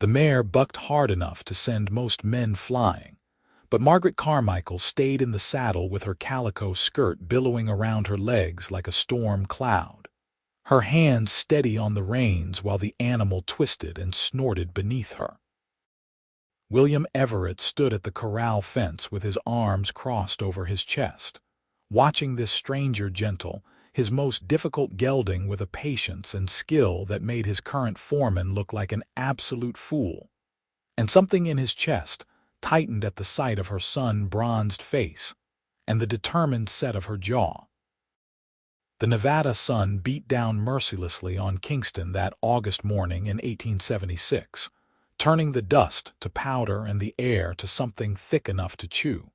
The mare bucked hard enough to send most men flying, but Margaret Carmichael stayed in the saddle with her calico skirt billowing around her legs like a storm cloud, her hands steady on the reins while the animal twisted and snorted beneath her. William Everett stood at the corral fence with his arms crossed over his chest, watching this stranger gentle, his most difficult gelding with a patience and skill that made his current foreman look like an absolute fool. And something in his chest tightened at the sight of her sun-bronzed face and the determined set of her jaw. The Nevada sun beat down mercilessly on Kingston that August morning in 1876, turning the dust to powder and the air to something thick enough to chew.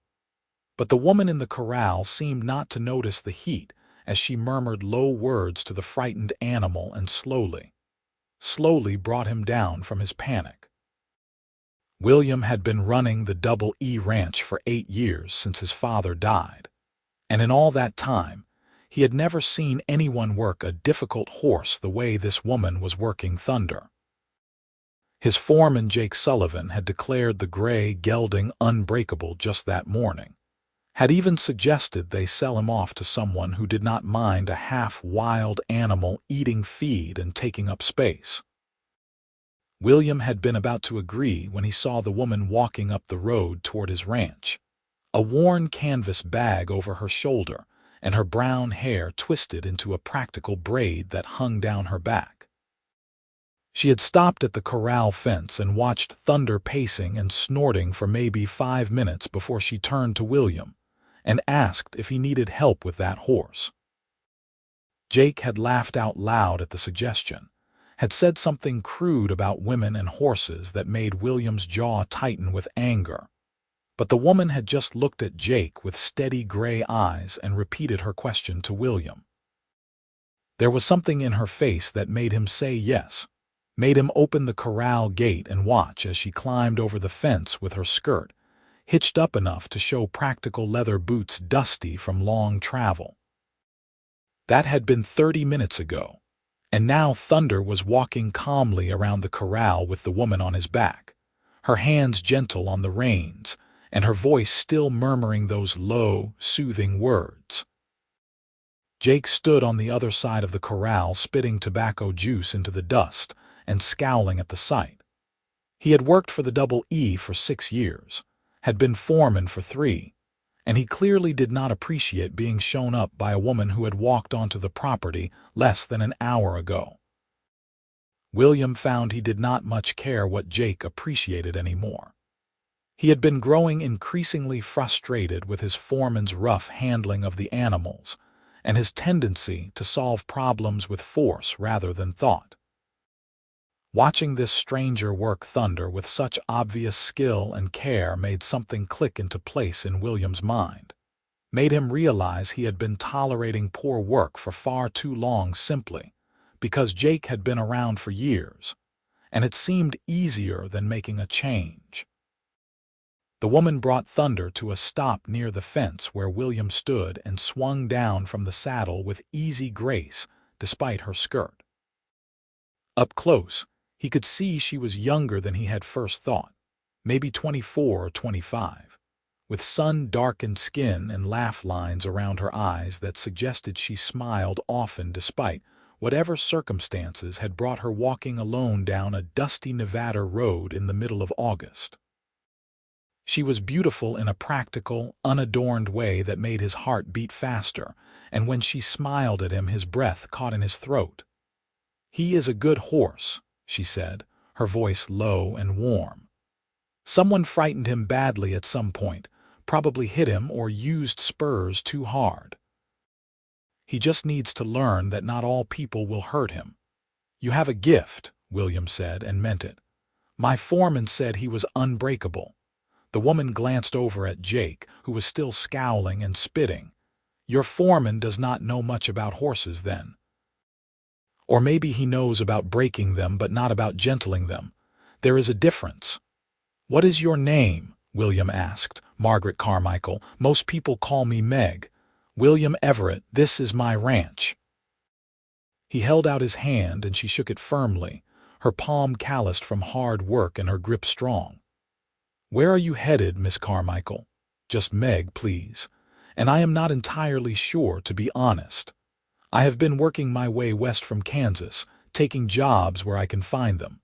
But the woman in the corral seemed not to notice the heat as she murmured low words to the frightened animal and slowly brought him down from his panic. William had been running the Double E Ranch for 8 years since his father died, and in all that time, he had never seen anyone work a difficult horse the way this woman was working Thunder. His foreman, Jake Sullivan, had declared the gray gelding unbreakable just that morning, had even suggested they sell him off to someone who did not mind a half-wild animal eating feed and taking up space. William had been about to agree when he saw the woman walking up the road toward his ranch, a worn canvas bag over her shoulder and her brown hair twisted into a practical braid that hung down her back. She had stopped at the corral fence and watched Thunder pacing and snorting for maybe 5 minutes before she turned to William and asked if he needed help with that horse. Jake had laughed out loud at the suggestion, had said something crude about women and horses that made William's jaw tighten with anger. But the woman had just looked at Jake with steady gray eyes and repeated her question to William. There was something in her face that made him say yes, made him open the corral gate and watch as she climbed over the fence with her skirt hitched up enough to show practical leather boots dusty from long travel. That had been 30 minutes ago, and now Thunder was walking calmly around the corral with the woman on his back, her hands gentle on the reins, and her voice still murmuring those low, soothing words. Jake stood on the other side of the corral spitting tobacco juice into the dust and scowling at the sight. He had worked for the Double E for 6 years, had been foreman for 3, and he clearly did not appreciate being shown up by a woman who had walked onto the property less than an hour ago. William found he did not much care what Jake appreciated anymore. He had been growing increasingly frustrated with his foreman's rough handling of the animals and his tendency to solve problems with force rather than thought. Watching this stranger work Thunder with such obvious skill and care made something click into place in William's mind, made him realize he had been tolerating poor work for far too long simply because Jake had been around for years, and it seemed easier than making a change. The woman brought Thunder to a stop near the fence where William stood and swung down from the saddle with easy grace despite her skirt. Up close, he could see she was younger than he had first thought, maybe 24 or 25, with sun-darkened skin and laugh lines around her eyes that suggested she smiled often despite whatever circumstances had brought her walking alone down a dusty Nevada road in the middle of August. She was beautiful in a practical, unadorned way that made his heart beat faster, and when she smiled at him his breath caught in his throat. "He is a good horse," she said, her voice low and warm. "Someone frightened him badly at some point, probably hit him or used spurs too hard. He just needs to learn that not all people will hurt him. You have a gift," William said, and meant it. "My foreman said he was unbreakable." The woman glanced over at Jake, who was still scowling and spitting. "Your foreman does not know much about horses, then. Or maybe he knows about breaking them but not about gentling them. There is a difference." "What is your name?" William asked. "Margaret Carmichael. Most people call me Meg." "William Everett. This is my ranch." He held out his hand and she shook it firmly, her palm calloused from hard work and her grip strong. "Where are you headed, Miss Carmichael?" "Just Meg, please. And I am not entirely sure, to be honest. I have been working my way west from Kansas, taking jobs where I can find them.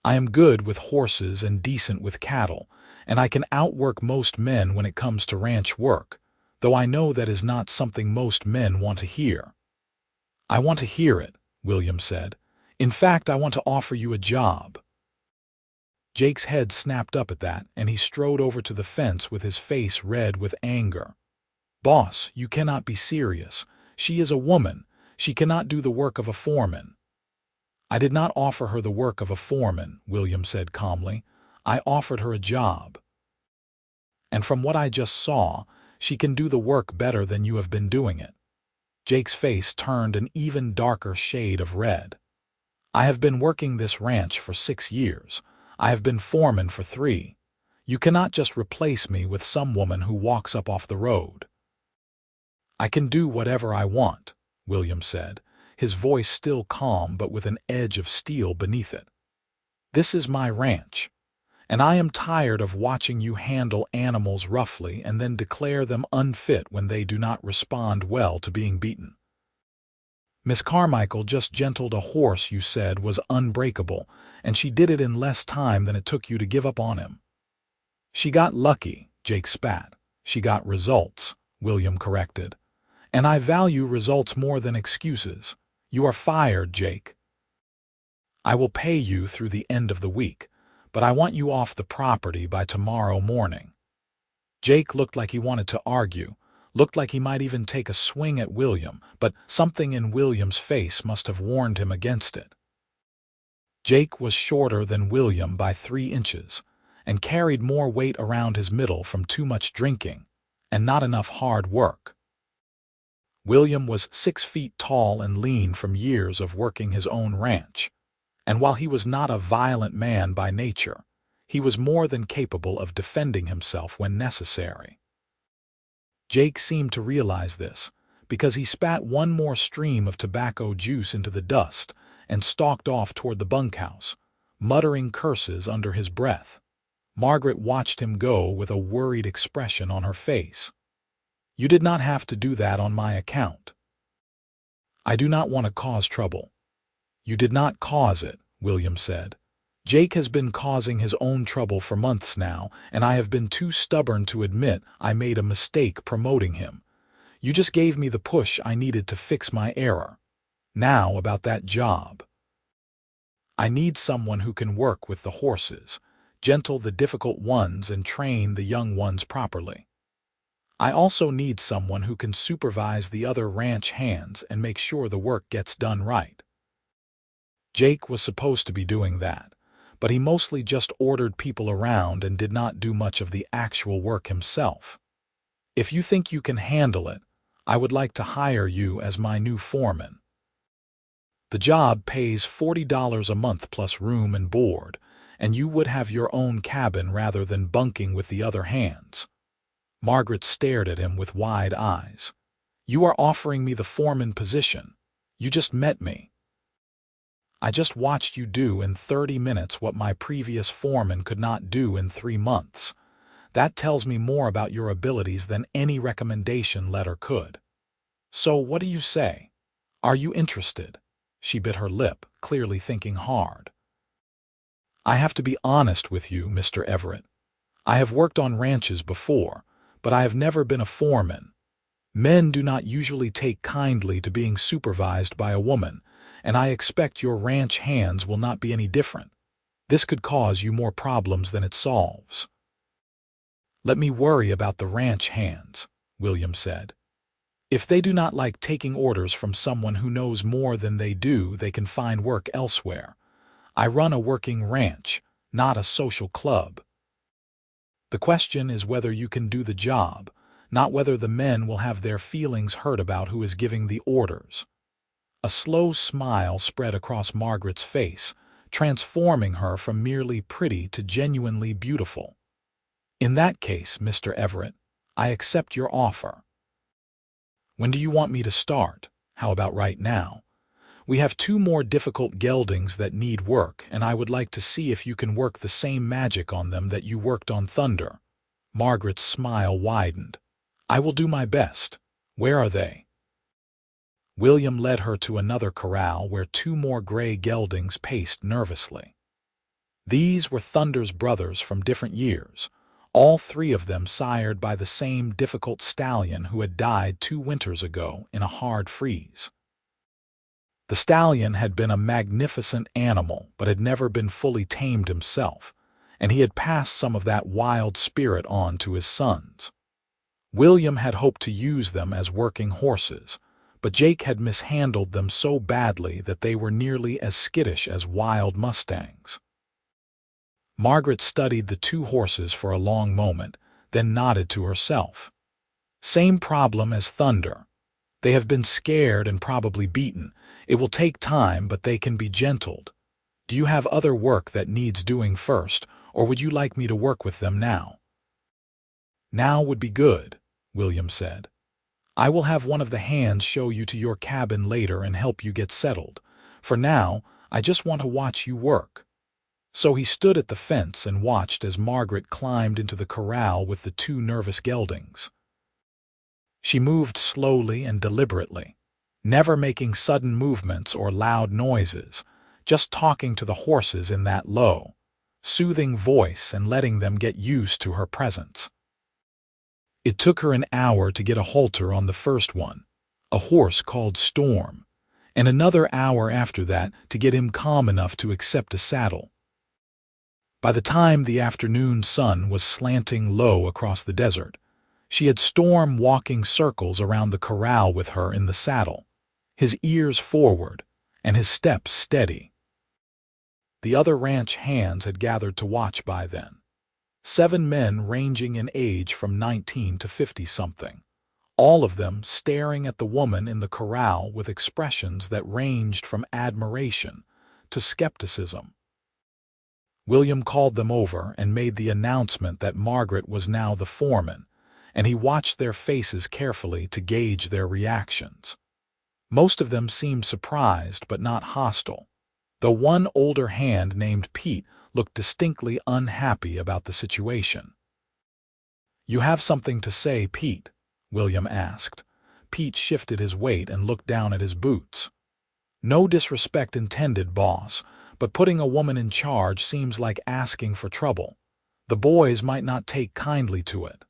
I am good with horses and decent with cattle, and I can outwork most men when it comes to ranch work, though I know that is not something most men want to hear." "I want to hear it," William said. "In fact, I want to offer you a job." Jake's head snapped up at that, and he strode over to the fence with his face red with anger. "Boss, you cannot be serious. She is a woman. She cannot do the work of a foreman." "I did not offer her the work of a foreman," William said calmly. "I offered her a job. And from what I just saw, she can do the work better than you have been doing it." Jake's face turned an even darker shade of red. "I have been working this ranch for 6 years. I have been foreman for 3. You cannot just replace me with some woman who walks up off the road." "I can do whatever I want," William said, his voice still calm but with an edge of steel beneath it. "This is my ranch, and I am tired of watching you handle animals roughly and then declare them unfit when they do not respond well to being beaten. Miss Carmichael just gentled a horse you said was unbreakable, and she did it in less time than it took you to give up on him." "She got lucky," Jake spat. "She got results," William corrected. "And I value results more than excuses. You are fired, Jake. I will pay you through the end of the week, but I want you off the property by tomorrow morning." Jake looked like he wanted to argue, looked like he might even take a swing at William, but something in William's face must have warned him against it. Jake was shorter than William by 3 inches, and carried more weight around his middle from too much drinking, and not enough hard work. William was 6 feet tall and lean from years of working his own ranch, and while he was not a violent man by nature, he was more than capable of defending himself when necessary. Jake seemed to realize this, because he spat one more stream of tobacco juice into the dust and stalked off toward the bunkhouse, muttering curses under his breath. Margaret watched him go with a worried expression on her face. "You did not have to do that on my account." "I do not want to cause trouble." "You did not cause it," William said. "Jake has been causing his own trouble for months now, and I have been too stubborn to admit I made a mistake promoting him. You just gave me the push I needed to fix my error. Now about that job. I need someone who can work with the horses, gentle the difficult ones and train the young ones properly. I also need someone who can supervise the other ranch hands and make sure the work gets done right." Jake was supposed to be doing that, but he mostly just ordered people around and did not do much of the actual work himself. "If you think you can handle it, I would like to hire you as my new foreman. The job pays $40 a month plus room and board, and you would have your own cabin rather than bunking with the other hands." Margaret stared at him with wide eyes. "You are offering me the foreman position. You just met me. I just watched you do in 30 minutes what my previous foreman could not do in 3 months. That tells me more about your abilities than any recommendation letter could. So what do you say? Are you interested?" She bit her lip, clearly thinking hard. "I have to be honest with you, Mr. Everett. I have worked on ranches before, but I have never been a foreman. Men do not usually take kindly to being supervised by a woman, and I expect your ranch hands will not be any different. This could cause you more problems than it solves." "Let me worry about the ranch hands," William said. "If they do not like taking orders from someone who knows more than they do, they can find work elsewhere. I run a working ranch, not a social club. The question is whether you can do the job, not whether the men will have their feelings hurt about who is giving the orders." A slow smile spread across Margaret's face, transforming her from merely pretty to genuinely beautiful. "In that case, Mr. Everett, I accept your offer. When do you want me to start? How about right now? We have two more difficult geldings that need work, and I would like to see if you can work the same magic on them that you worked on Thunder." Margaret's smile widened. "I will do my best. Where are they?" William led her to another corral where two more gray geldings paced nervously. These were Thunder's brothers from different years, all three of them sired by the same difficult stallion who had died 2 winters ago in a hard freeze. The stallion had been a magnificent animal but had never been fully tamed himself, and he had passed some of that wild spirit on to his sons. William had hoped to use them as working horses, but Jake had mishandled them so badly that they were nearly as skittish as wild mustangs. Margaret studied the 2 horses for a long moment, then nodded to herself. "Same problem as Thunder. They have been scared and probably beaten. It will take time, but they can be gentled. Do you have other work that needs doing first, or would you like me to work with them now?" "Now would be good," William said. "I will have one of the hands show you to your cabin later and help you get settled. For now, I just want to watch you work." So he stood at the fence and watched as Margaret climbed into the corral with the 2 nervous geldings. She moved slowly and deliberately, never making sudden movements or loud noises, just talking to the horses in that low, soothing voice and letting them get used to her presence. It took her an hour to get a halter on the first one, a horse called Storm, and another hour after that to get him calm enough to accept a saddle. By the time the afternoon sun was slanting low across the desert, she had Storm walking circles around the corral with her in the saddle, his ears forward and his steps steady. The other ranch hands had gathered to watch by then. 7 men ranging in age from 19 to 50-something, all of them staring at the woman in the corral with expressions that ranged from admiration to skepticism. William called them over and made the announcement that Margaret was now the foreman, and he watched their faces carefully to gauge their reactions. Most of them seemed surprised but not hostile, though one older hand named Pete looked distinctly unhappy about the situation. "You have something to say, Pete?" William asked. Pete shifted his weight and looked down at his boots. "No disrespect intended, boss, but putting a woman in charge seems like asking for trouble. The boys might not take kindly to it."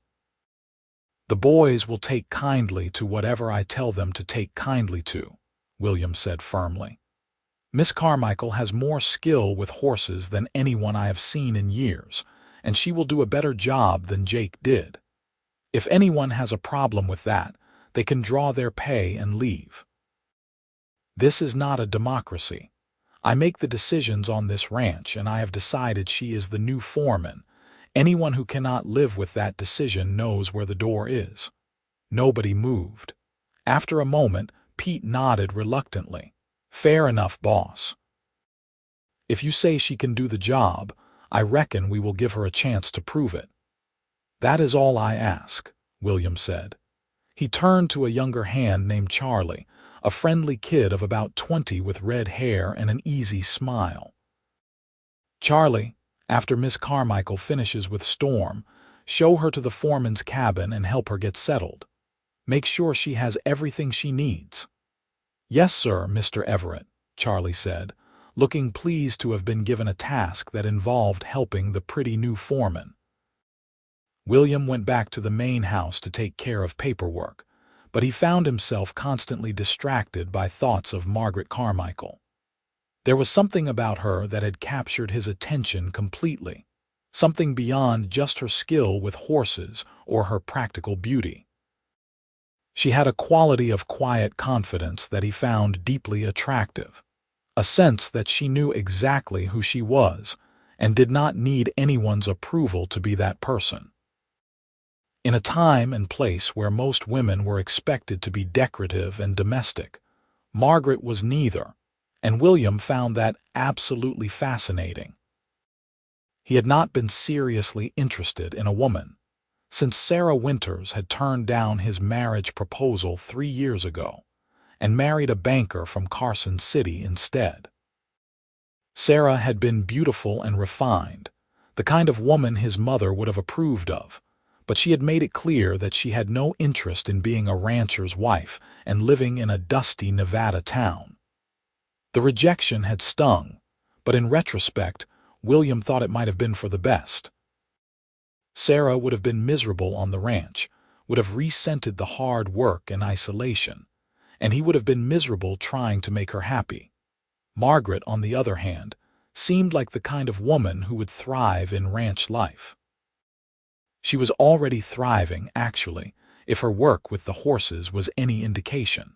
"The boys will take kindly to whatever I tell them to take kindly to," William said firmly. "Miss Carmichael has more skill with horses than anyone I have seen in years, and she will do a better job than Jake did. If anyone has a problem with that, they can draw their pay and leave. This is not a democracy. I make the decisions on this ranch, and I have decided she is the new foreman. Anyone who cannot live with that decision knows where the door is." Nobody moved. After a moment, Pete nodded reluctantly. "Fair enough, boss. If you say she can do the job, I reckon we will give her a chance to prove it." "That is all I ask," William said. He turned to a younger hand named Charlie, a friendly kid of about 20 with red hair and an easy smile. "Charlie, after Miss Carmichael finishes with Storm, show her to the foreman's cabin and help her get settled. Make sure she has everything she needs." "Yes, sir, Mr. Everett," Charlie said, looking pleased to have been given a task that involved helping the pretty new foreman. William went back to the main house to take care of paperwork, but he found himself constantly distracted by thoughts of Margaret Carmichael. There was something about her that had captured his attention completely, something beyond just her skill with horses or her practical beauty. She had a quality of quiet confidence that he found deeply attractive, a sense that she knew exactly who she was and did not need anyone's approval to be that person. In a time and place where most women were expected to be decorative and domestic, Margaret was neither, and William found that absolutely fascinating. He had not been seriously interested in a woman since Sarah Winters had turned down his marriage proposal 3 years ago, and married a banker from Carson City instead. Sarah had been beautiful and refined, the kind of woman his mother would have approved of, but she had made it clear that she had no interest in being a rancher's wife and living in a dusty Nevada town. The rejection had stung, but in retrospect, William thought it might have been for the best. Sarah would have been miserable on the ranch, would have resented the hard work and isolation, and he would have been miserable trying to make her happy. Margaret, on the other hand, seemed like the kind of woman who would thrive in ranch life. She was already thriving, actually, if her work with the horses was any indication.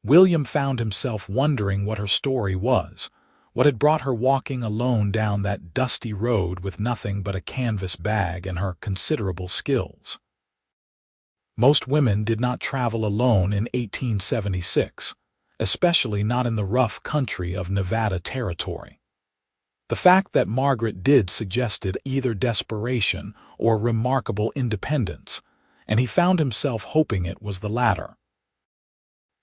William found himself wondering what her story was, what had brought her walking alone down that dusty road with nothing but a canvas bag and her considerable skills. Most women did not travel alone in 1876, especially not in the rough country of Nevada Territory. The fact that Margaret did suggested either desperation or remarkable independence, and he found himself hoping it was the latter.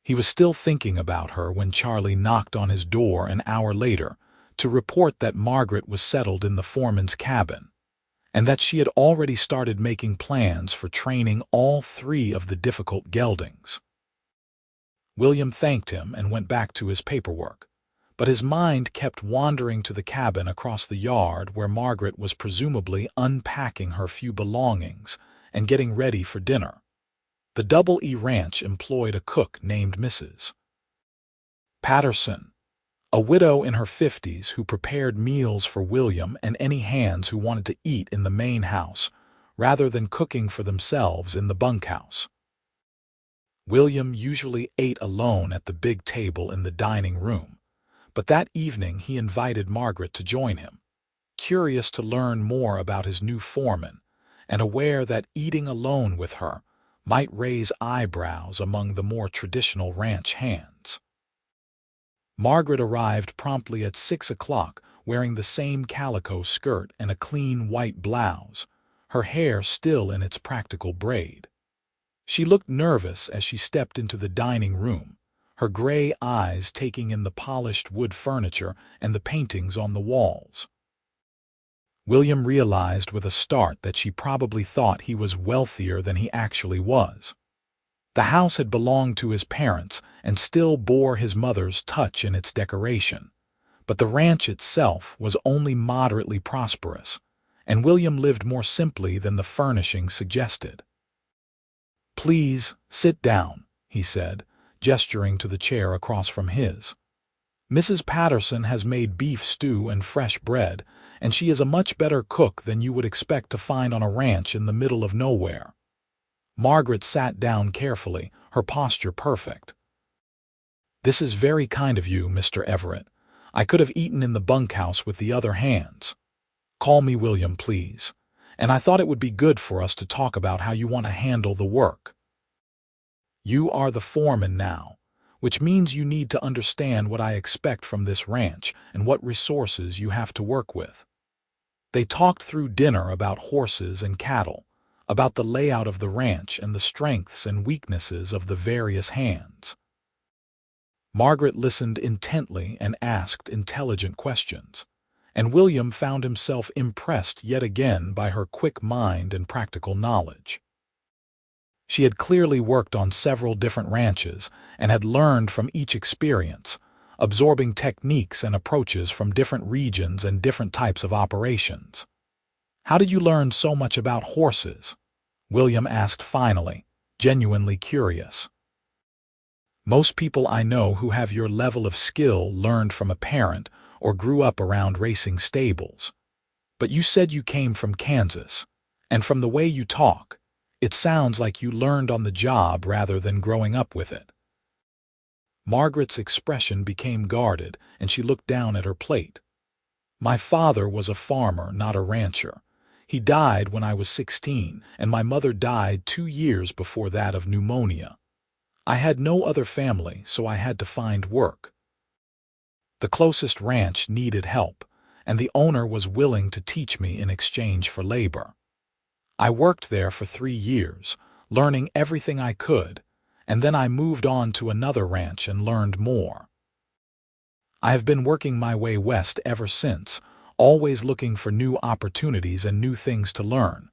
He was still thinking about her when Charlie knocked on his door an hour later to report that Margaret was settled in the foreman's cabin, and that she had already started making plans for training all 3 of the difficult geldings. William thanked him and went back to his paperwork, but his mind kept wandering to the cabin across the yard where Margaret was presumably unpacking her few belongings and getting ready for dinner. The Double E Ranch employed a cook named Mrs. Patterson, a widow in her 50s who prepared meals for William and any hands who wanted to eat in the main house rather than cooking for themselves in the bunkhouse. William usually ate alone at the big table in the dining room, but that evening he invited Margaret to join him, curious to learn more about his new foreman and aware that eating alone with her might raise eyebrows among the more traditional ranch hands. Margaret arrived promptly at 6 o'clock wearing the same calico skirt and a clean white blouse, her hair still in its practical braid. She looked nervous as she stepped into the dining room, her gray eyes taking in the polished wood furniture and the paintings on the walls. William realized with a start that she probably thought he was wealthier than he actually was. The house had belonged to his parents and still bore his mother's touch in its decoration, but the ranch itself was only moderately prosperous, and William lived more simply than the furnishings suggested. "Please, sit down," he said, gesturing to the chair across from his. "Mrs. Patterson has made beef stew and fresh bread, and she is a much better cook than you would expect to find on a ranch in the middle of nowhere." Margaret sat down carefully, her posture perfect. "This is very kind of you, Mr. Everett. I could have eaten in the bunkhouse with the other hands. Call me William, please. And I thought it would be good for us to talk about how you want to handle the work. You are the foreman now, which means you need to understand what I expect from this ranch and what resources you have to work with." They talked through dinner about horses and cattle, about the layout of the ranch and the strengths and weaknesses of the various hands. Margaret listened intently and asked intelligent questions, and William found himself impressed yet again by her quick mind and practical knowledge. She had clearly worked on several different ranches and had learned from each experience, absorbing techniques and approaches from different regions and different types of operations. "How did you learn so much about horses?" William asked finally, genuinely curious. "Most people I know who have your level of skill learned from a parent or grew up around racing stables. But you said you came from Kansas, and from the way you talk, it sounds like you learned on the job rather than growing up with it." Margaret's expression became guarded, and she looked down at her plate. "My father was a farmer, not a rancher. He died when I was 16, and my mother died 2 years before that of pneumonia. I had no other family, so I had to find work. The closest ranch needed help, and the owner was willing to teach me in exchange for labor. I worked there for 3 years, learning everything I could, and then I moved on to another ranch and learned more. I have been working my way west ever since, always looking for new opportunities and new things to learn."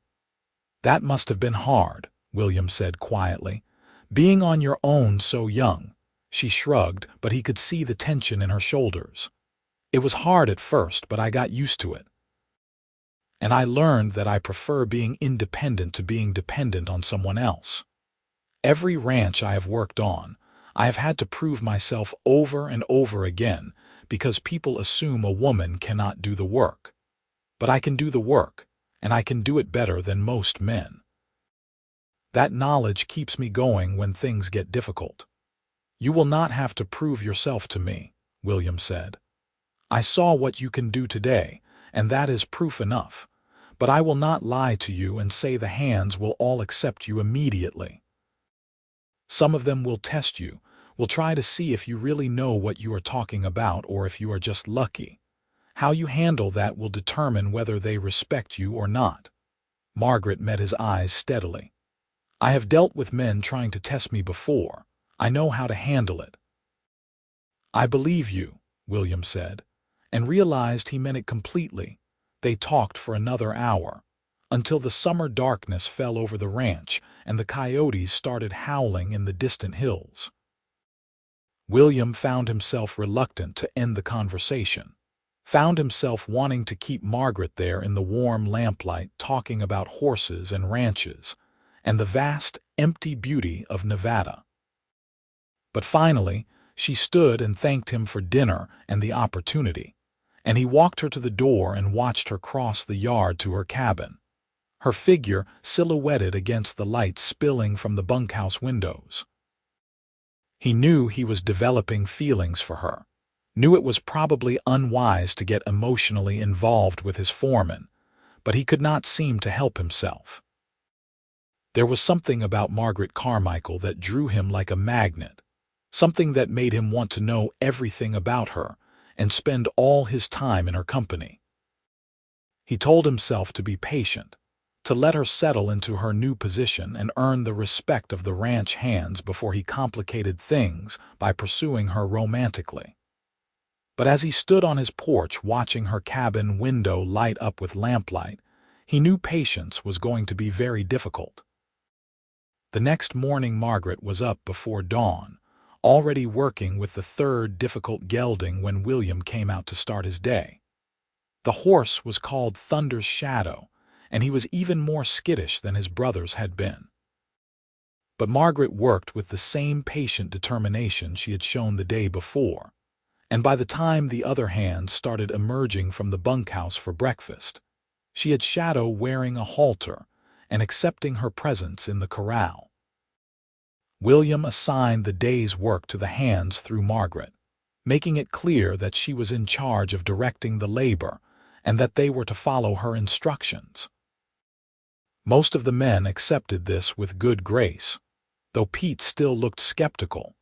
"That must have been hard," William said quietly. "Being on your own so young." She shrugged, but he could see the tension in her shoulders. "It was hard at first, but I got used to it. And I learned that I prefer being independent to being dependent on someone else. Every ranch I have worked on, I have had to prove myself over and over again because people assume a woman cannot do the work. But I can do the work, and I can do it better than most men. That knowledge keeps me going when things get difficult." "You will not have to prove yourself to me," William said. "I saw what you can do today, and that is proof enough. But I will not lie to you and say the hands will all accept you immediately. Some of them will test you, will try to see if you really know what you are talking about or if you are just lucky. How you handle that will determine whether they respect you or not." Margaret met his eyes steadily. "I have dealt with men trying to test me before. I know how to handle it." "I believe you," William said, and realized he meant it completely. They talked for another hour, until the summer darkness fell over the ranch and the coyotes started howling in the distant hills. William found himself reluctant to end the conversation, found himself wanting to keep Margaret there in the warm lamplight talking about horses and ranches and the vast, empty beauty of Nevada. But finally, she stood and thanked him for dinner and the opportunity, and he walked her to the door and watched her cross the yard to her cabin, her figure silhouetted against the light spilling from the bunkhouse windows. He knew he was developing feelings for her, knew it was probably unwise to get emotionally involved with his foreman, but he could not seem to help himself. There was something about Margaret Carmichael that drew him like a magnet, something that made him want to know everything about her and spend all his time in her company. He told himself to be patient, to let her settle into her new position and earn the respect of the ranch hands before he complicated things by pursuing her romantically. But as he stood on his porch watching her cabin window light up with lamplight, he knew patience was going to be very difficult. The next morning Margaret was up before dawn, already working with the third difficult gelding when William came out to start his day. The horse was called Thunder's Shadow, and he was even more skittish than his brothers had been. But Margaret worked with the same patient determination she had shown the day before, and by the time the other hands started emerging from the bunkhouse for breakfast, she had Shadow wearing a halter and accepting her presence in the corral. William assigned the day's work to the hands through Margaret, making it clear that she was in charge of directing the labor and that they were to follow her instructions. Most of the men accepted this with good grace, though Pete still looked skeptical,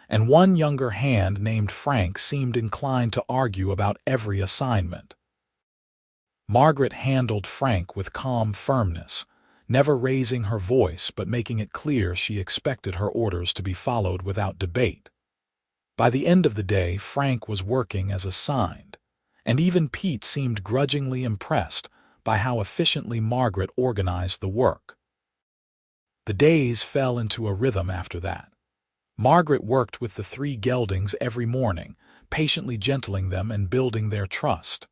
and one younger hand named Frank seemed inclined to argue about every assignment. Margaret handled Frank with calm firmness, never raising her voice but making it clear she expected her orders to be followed without debate. By the end of the day, Frank was working as assigned, and even Pete seemed grudgingly impressed by how efficiently Margaret organized the work. The days fell into a rhythm after that. Margaret worked with the three geldings every morning, patiently gentling them and building their trust.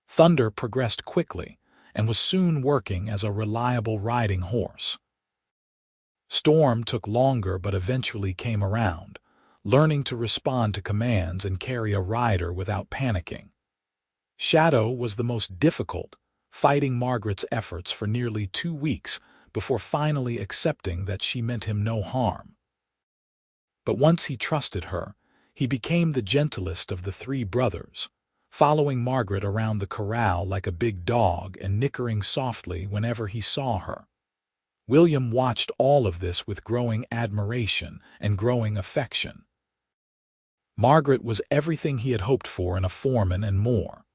Thunder progressed quickly and was soon working as a reliable riding horse. Storm took longer but eventually came around, learning to respond to commands and carry a rider without panicking. Shadow was the most difficult, fighting Margaret's efforts for nearly 2 weeks before finally accepting that she meant him no harm. But once he trusted her, he became the gentlest of the three brothers, following Margaret around the corral like a big dog and nickering softly whenever he saw her. William watched all of this with growing admiration and growing affection. Margaret was everything he had hoped for in a foreman and more.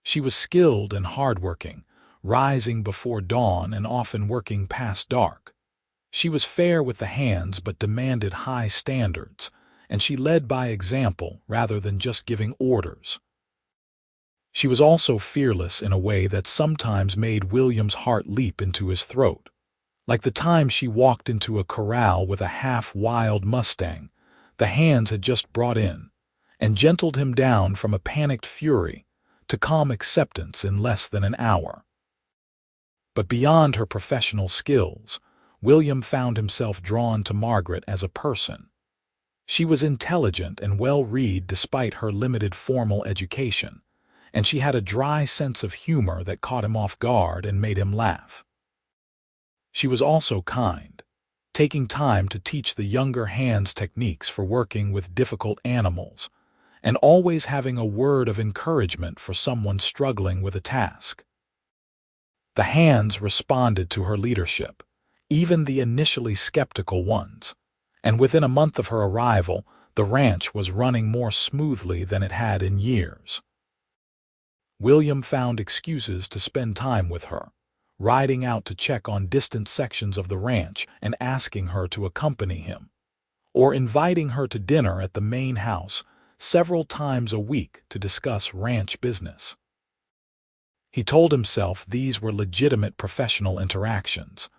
She was skilled and hardworking, rising before dawn and often working past dark. She was fair with the hands but demanded high standards, and she led by example rather than just giving orders. She was also fearless in a way that sometimes made William's heart leap into his throat, like the time she walked into a corral with a half-wild Mustang the hands had just brought in, and gentled him down from a panicked fury to calm acceptance in less than an hour. But beyond her professional skills, William found himself drawn to Margaret as a person. She was intelligent and well-read despite her limited formal education, and she had a dry sense of humor that caught him off guard and made him laugh. She was also kind, taking time to teach the younger hands techniques for working with difficult animals, and always having a word of encouragement for someone struggling with a task. The hands responded to her leadership, even the initially skeptical ones, and within a month of her arrival, the ranch was running more smoothly than it had in years. William found excuses to spend time with her, riding out to check on distant sections of the ranch and asking her to accompany him, or inviting her to dinner at the main house several times a week to discuss ranch business. He told himself these were legitimate professional interactions,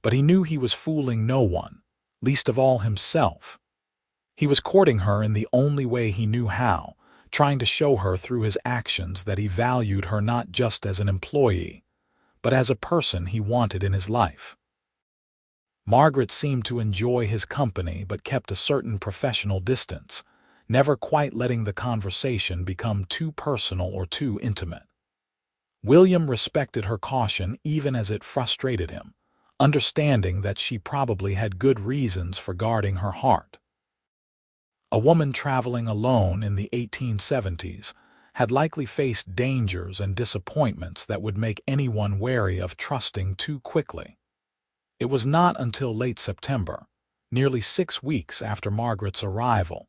but he knew he was fooling no one, least of all himself. He was courting her in the only way he knew how, trying to show her through his actions that he valued her not just as an employee, but as a person he wanted in his life. Margaret seemed to enjoy his company but kept a certain professional distance, never quite letting the conversation become too personal or too intimate. William respected her caution even as it frustrated him, understanding that she probably had good reasons for guarding her heart. A woman traveling alone in the 1870s had likely faced dangers and disappointments that would make anyone wary of trusting too quickly. It was not until late September, nearly 6 weeks after Margaret's arrival,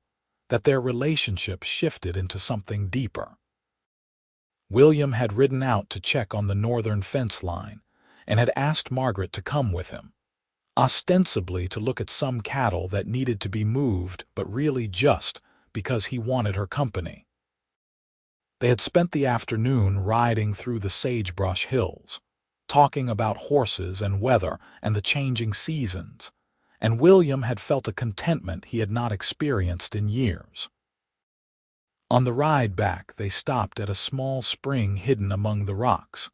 that their relationship shifted into something deeper. William had ridden out to check on the northern fence line and had asked Margaret to come with him, ostensibly to look at some cattle that needed to be moved, but really just because he wanted her company. They had spent the afternoon riding through the sagebrush hills, talking about horses and weather and the changing seasons, and William had felt a contentment he had not experienced in years. On the ride back, they stopped at a small spring hidden among the rocks,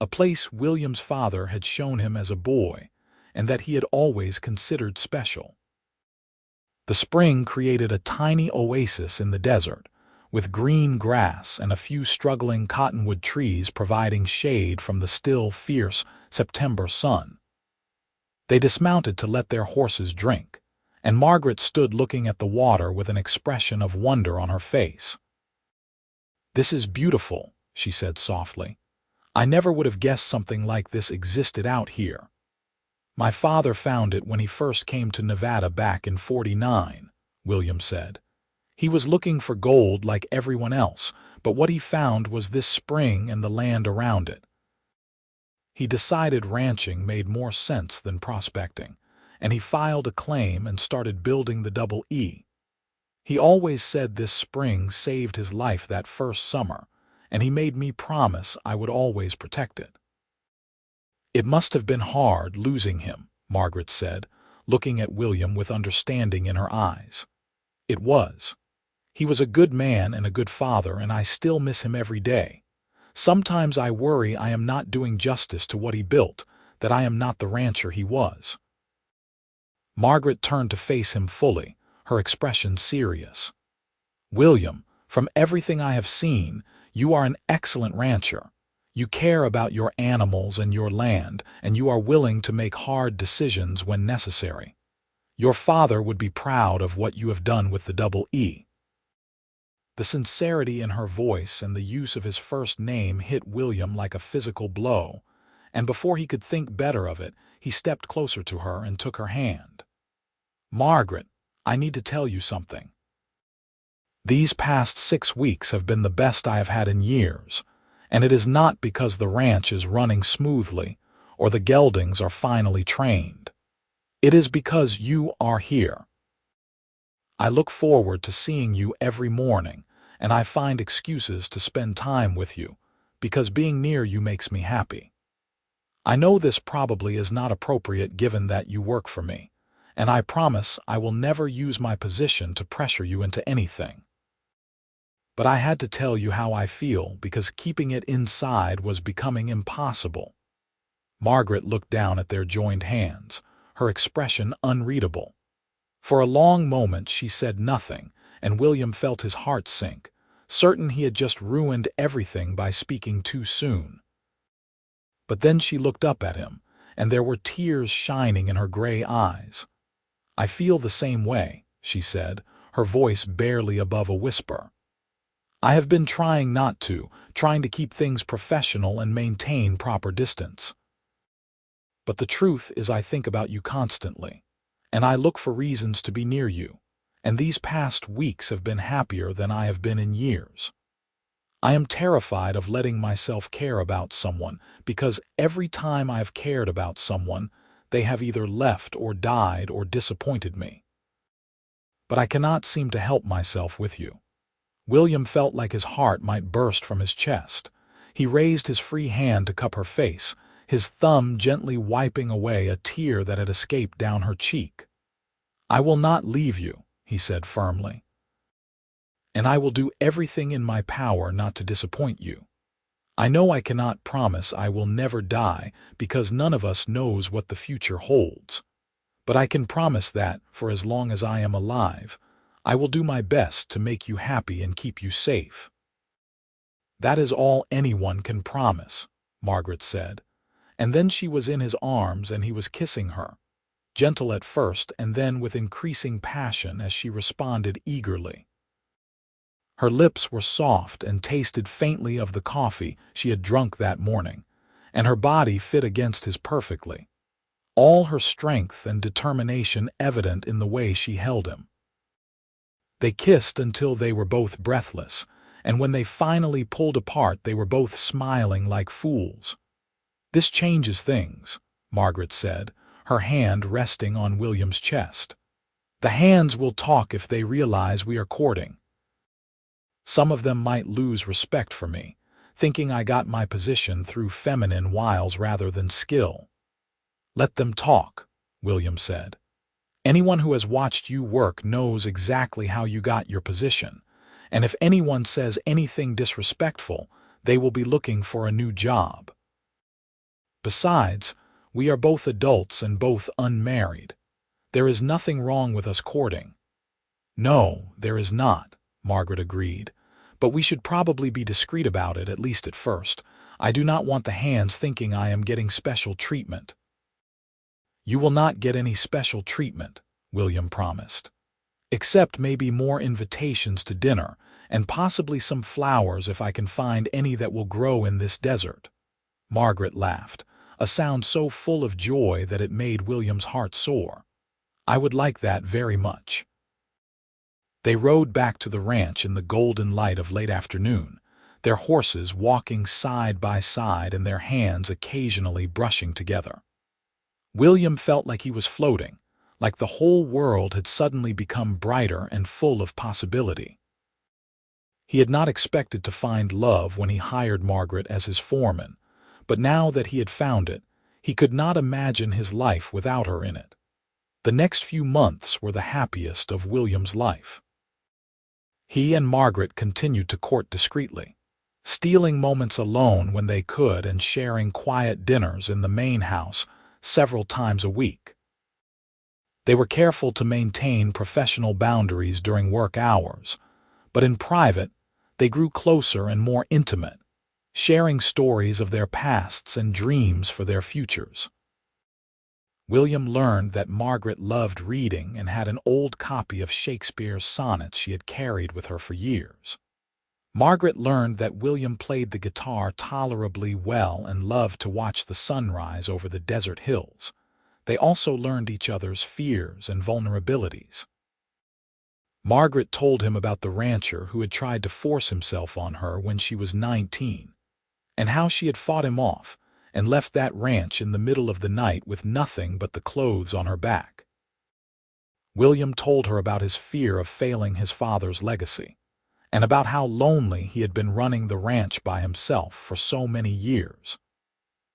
a place William's father had shown him as a boy and that he had always considered special. The spring created a tiny oasis in the desert, with green grass and a few struggling cottonwood trees providing shade from the still, fierce September sun. They dismounted to let their horses drink, and Margaret stood looking at the water with an expression of wonder on her face. "This is beautiful," she said softly. "I never would have guessed something like this existed out here. My father found it when he first came to Nevada back in '49, William said. He was looking for gold like everyone else, but what he found was this spring and the land around it. He decided ranching made more sense than prospecting, and he filed a claim and started building the Double E. He always said this spring saved his life that first summer, and he made me promise I would always protect it." "It must have been hard losing him," Margaret said, looking at William with understanding in her eyes. "It was. He was a good man and a good father, and I still miss him every day. Sometimes I worry I am not doing justice to what he built, that I am not the rancher he was." Margaret turned to face him fully, her expression serious. "William, from everything I have seen, you are an excellent rancher. You care about your animals and your land, and you are willing to make hard decisions when necessary. Your father would be proud of what you have done with the Double E." The sincerity in her voice and the use of his first name hit William like a physical blow, and before he could think better of it, he stepped closer to her and took her hand. "Margaret, I need to tell you something. These past 6 weeks have been the best I have had in years, and it is not because the ranch is running smoothly or the geldings are finally trained. It is because you are here. I look forward to seeing you every morning, and I find excuses to spend time with you, because being near you makes me happy. I know this probably is not appropriate given that you work for me, and I promise I will never use my position to pressure you into anything. But I had to tell you how I feel because keeping it inside was becoming impossible. Margaret looked down at their joined hands, her expression unreadable. For a long moment she said nothing, and William felt his heart sink, certain he had just ruined everything by speaking too soon. But then she looked up at him, and there were tears shining in her gray eyes. "I feel the same way," she said, her voice barely above a whisper. "I have been trying not to, trying to keep things professional and maintain proper distance. But the truth is I think about you constantly, and I look for reasons to be near you, and these past weeks have been happier than I have been in years. I am terrified of letting myself care about someone because every time I have cared about someone, they have either left or died or disappointed me. But I cannot seem to help myself with you." William felt like his heart might burst from his chest. He raised his free hand to cup her face, his thumb gently wiping away a tear that had escaped down her cheek. "I will not leave you," he said firmly. "And I will do everything in my power not to disappoint you. I know I cannot promise I will never die because none of us knows what the future holds. But I can promise that, for as long as I am alive, I will do my best to make you happy and keep you safe." "That is all anyone can promise," Margaret said. And then she was in his arms and he was kissing her, gentle at first and then with increasing passion as she responded eagerly. Her lips were soft and tasted faintly of the coffee she had drunk that morning, and her body fit against his perfectly, all her strength and determination evident in the way she held him. They kissed until they were both breathless, and when they finally pulled apart they were both smiling like fools. "This changes things," Margaret said, her hand resting on William's chest. "The hands will talk if they realize we are courting. Some of them might lose respect for me, thinking I got my position through feminine wiles rather than skill." "Let them talk," William said. "Anyone who has watched you work knows exactly how you got your position, and if anyone says anything disrespectful, they will be looking for a new job. Besides, we are both adults and both unmarried. There is nothing wrong with us courting." "No, there is not," Margaret agreed, "but we should probably be discreet about it, at least at first. I do not want the hands thinking I am getting special treatment." "You will not get any special treatment," William promised. "Except maybe more invitations to dinner, and possibly some flowers if I can find any that will grow in this desert." Margaret laughed, a sound so full of joy that it made William's heart soar. "I would like that very much." They rode back to the ranch in the golden light of late afternoon, their horses walking side by side and their hands occasionally brushing together. William felt like he was floating, like the whole world had suddenly become brighter and full of possibility. He had not expected to find love when he hired Margaret as his foreman, but now that he had found it, he could not imagine his life without her in it. The next few months were the happiest of William's life. He and Margaret continued to court discreetly, stealing moments alone when they could and sharing quiet dinners in the main house several times a week. They were careful to maintain professional boundaries during work hours, but in private, they grew closer and more intimate, sharing stories of their pasts and dreams for their futures. William learned that Margaret loved reading and had an old copy of Shakespeare's sonnets she had carried with her for years. Margaret learned that William played the guitar tolerably well and loved to watch the sunrise over the desert hills. They also learned each other's fears and vulnerabilities. Margaret told him about the rancher who had tried to force himself on her when she was 19, and how she had fought him off, and left that ranch in the middle of the night with nothing but the clothes on her back. William told her about his fear of failing his father's legacy, and about how lonely he had been running the ranch by himself for so many years.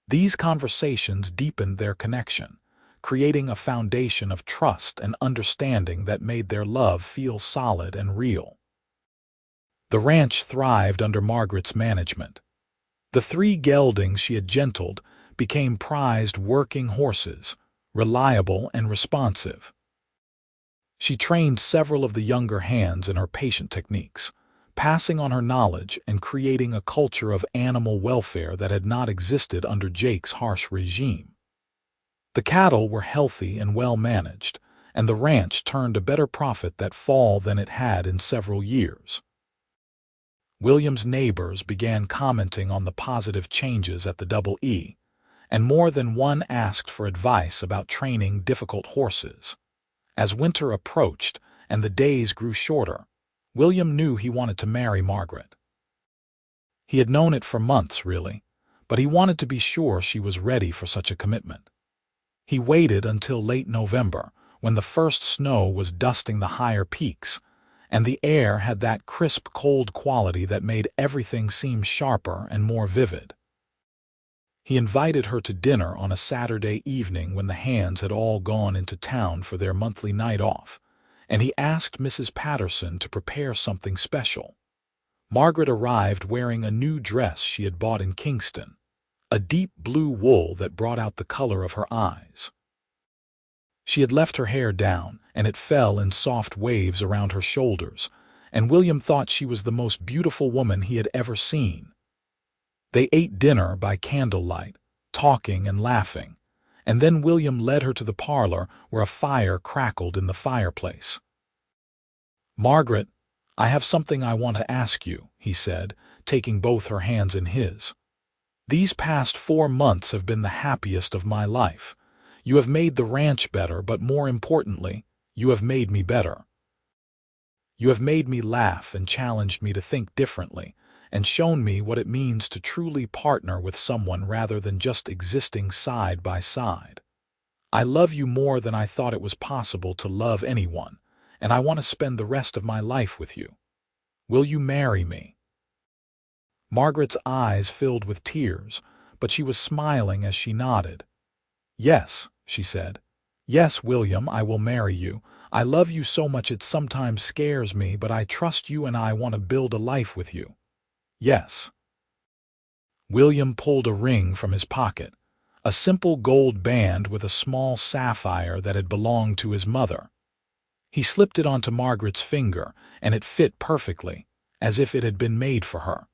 These conversations deepened their connection, creating a foundation of trust and understanding that made their love feel solid and real. The ranch thrived under Margaret's management. The 3 geldings she had gentled became prized working horses, reliable and responsive. She trained several of the younger hands in her patient techniques, passing on her knowledge and creating a culture of animal welfare that had not existed under Jake's harsh regime. The cattle were healthy and well managed, and the ranch turned a better profit that fall than it had in several years. William's neighbors began commenting on the positive changes at the Double E, and more than one asked for advice about training difficult horses. As winter approached and the days grew shorter, William knew he wanted to marry Margaret. He had known it for months, really, but he wanted to be sure she was ready for such a commitment. He waited until late November, when the first snow was dusting the higher peaks, and the air had that crisp, cold quality that made everything seem sharper and more vivid. He invited her to dinner on a Saturday evening when the hands had all gone into town for their monthly night off, and he asked Mrs. Patterson to prepare something special. Margaret arrived wearing a new dress she had bought in Kingston, a deep blue wool that brought out the color of her eyes. She had left her hair down, and it fell in soft waves around her shoulders, and William thought she was the most beautiful woman he had ever seen. They ate dinner by candlelight, talking and laughing, and then William led her to the parlor where a fire crackled in the fireplace. "Margaret, I have something I want to ask you," he said, taking both her hands in his. "These past 4 months have been the happiest of my life. You have made the ranch better, but more importantly, you have made me better. You have made me laugh and challenged me to think differently, and shown me what it means to truly partner with someone rather than just existing side by side. I love you more than I thought it was possible to love anyone, and I want to spend the rest of my life with you. Will you marry me?" Margaret's eyes filled with tears, but she was smiling as she nodded. "Yes," she said. "Yes, William, I will marry you. I love you so much it sometimes scares me, but I trust you and I want to build a life with you. Yes." William pulled a ring from his pocket, a simple gold band with a small sapphire that had belonged to his mother. He slipped it onto Margaret's finger, and it fit perfectly, as if it had been made for her.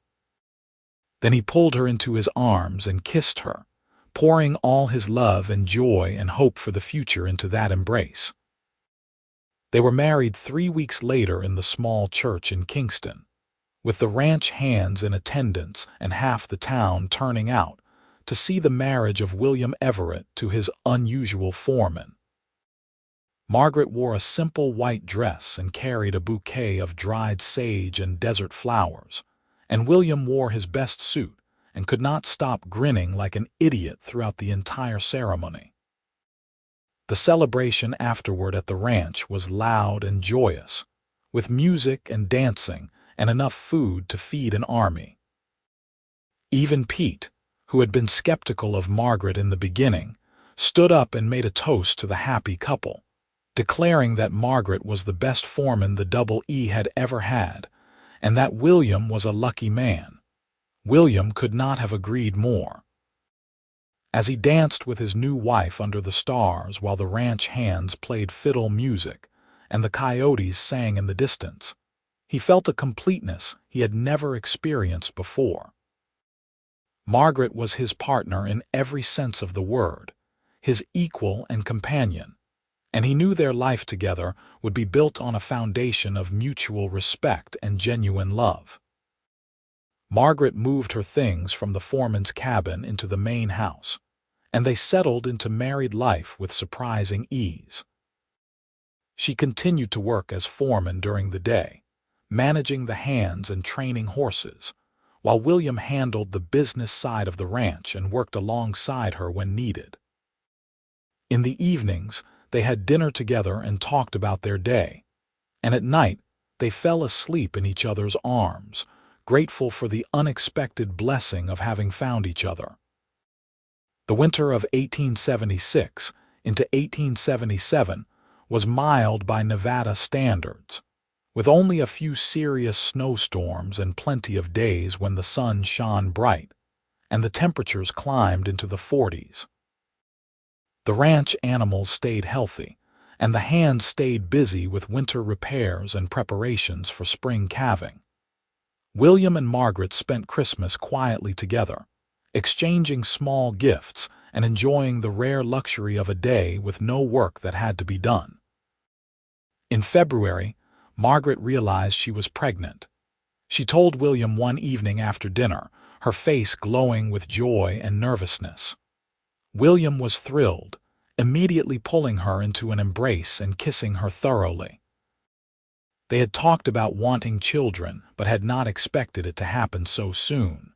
Then he pulled her into his arms and kissed her, pouring all his love and joy and hope for the future into that embrace. They were married 3 weeks later in the small church in Kingston, with the ranch hands in attendance and half the town turning out to see the marriage of William Everett to his unusual Foreman. Margaret wore a simple white dress and carried a bouquet of dried sage and desert flowers, and William wore his best suit and could not stop grinning like an idiot throughout the entire ceremony. The celebration afterward at the ranch was loud and joyous, with music and dancing and enough food to feed an army. Even Pete, who had been skeptical of Margaret in the beginning, stood up and made a toast to the happy couple, declaring that Margaret was the best foreman the Double E had ever had, and that William was a lucky man. William could not have agreed more. As he danced with his new wife under the stars while the ranch hands played fiddle music and the coyotes sang in the distance, he felt a completeness he had never experienced before. Margaret was his partner in every sense of the word, his equal and companion, and he knew their life together would be built on a foundation of mutual respect and genuine love. Margaret moved her things from the foreman's cabin into the main house, and they settled into married life with surprising ease. She continued to work as foreman during the day, managing the hands and training horses, while William handled the business side of the ranch and worked alongside her when needed. In the evenings, they had dinner together and talked about their day, and at night they fell asleep in each other's arms, grateful for the unexpected blessing of having found each other. The winter of 1876 into 1877 was mild by Nevada standards, with only a few serious snowstorms and plenty of days when the sun shone bright, and the temperatures climbed into the 40s. The ranch animals stayed healthy, and the hands stayed busy with winter repairs and preparations for spring calving. William and Margaret spent Christmas quietly together, exchanging small gifts and enjoying the rare luxury of a day with no work that had to be done. In February, Margaret realized she was pregnant. She told William one evening after dinner, her face glowing with joy and nervousness. William was thrilled, immediately pulling her into an embrace and kissing her thoroughly. They had talked about wanting children, but had not expected it to happen so soon.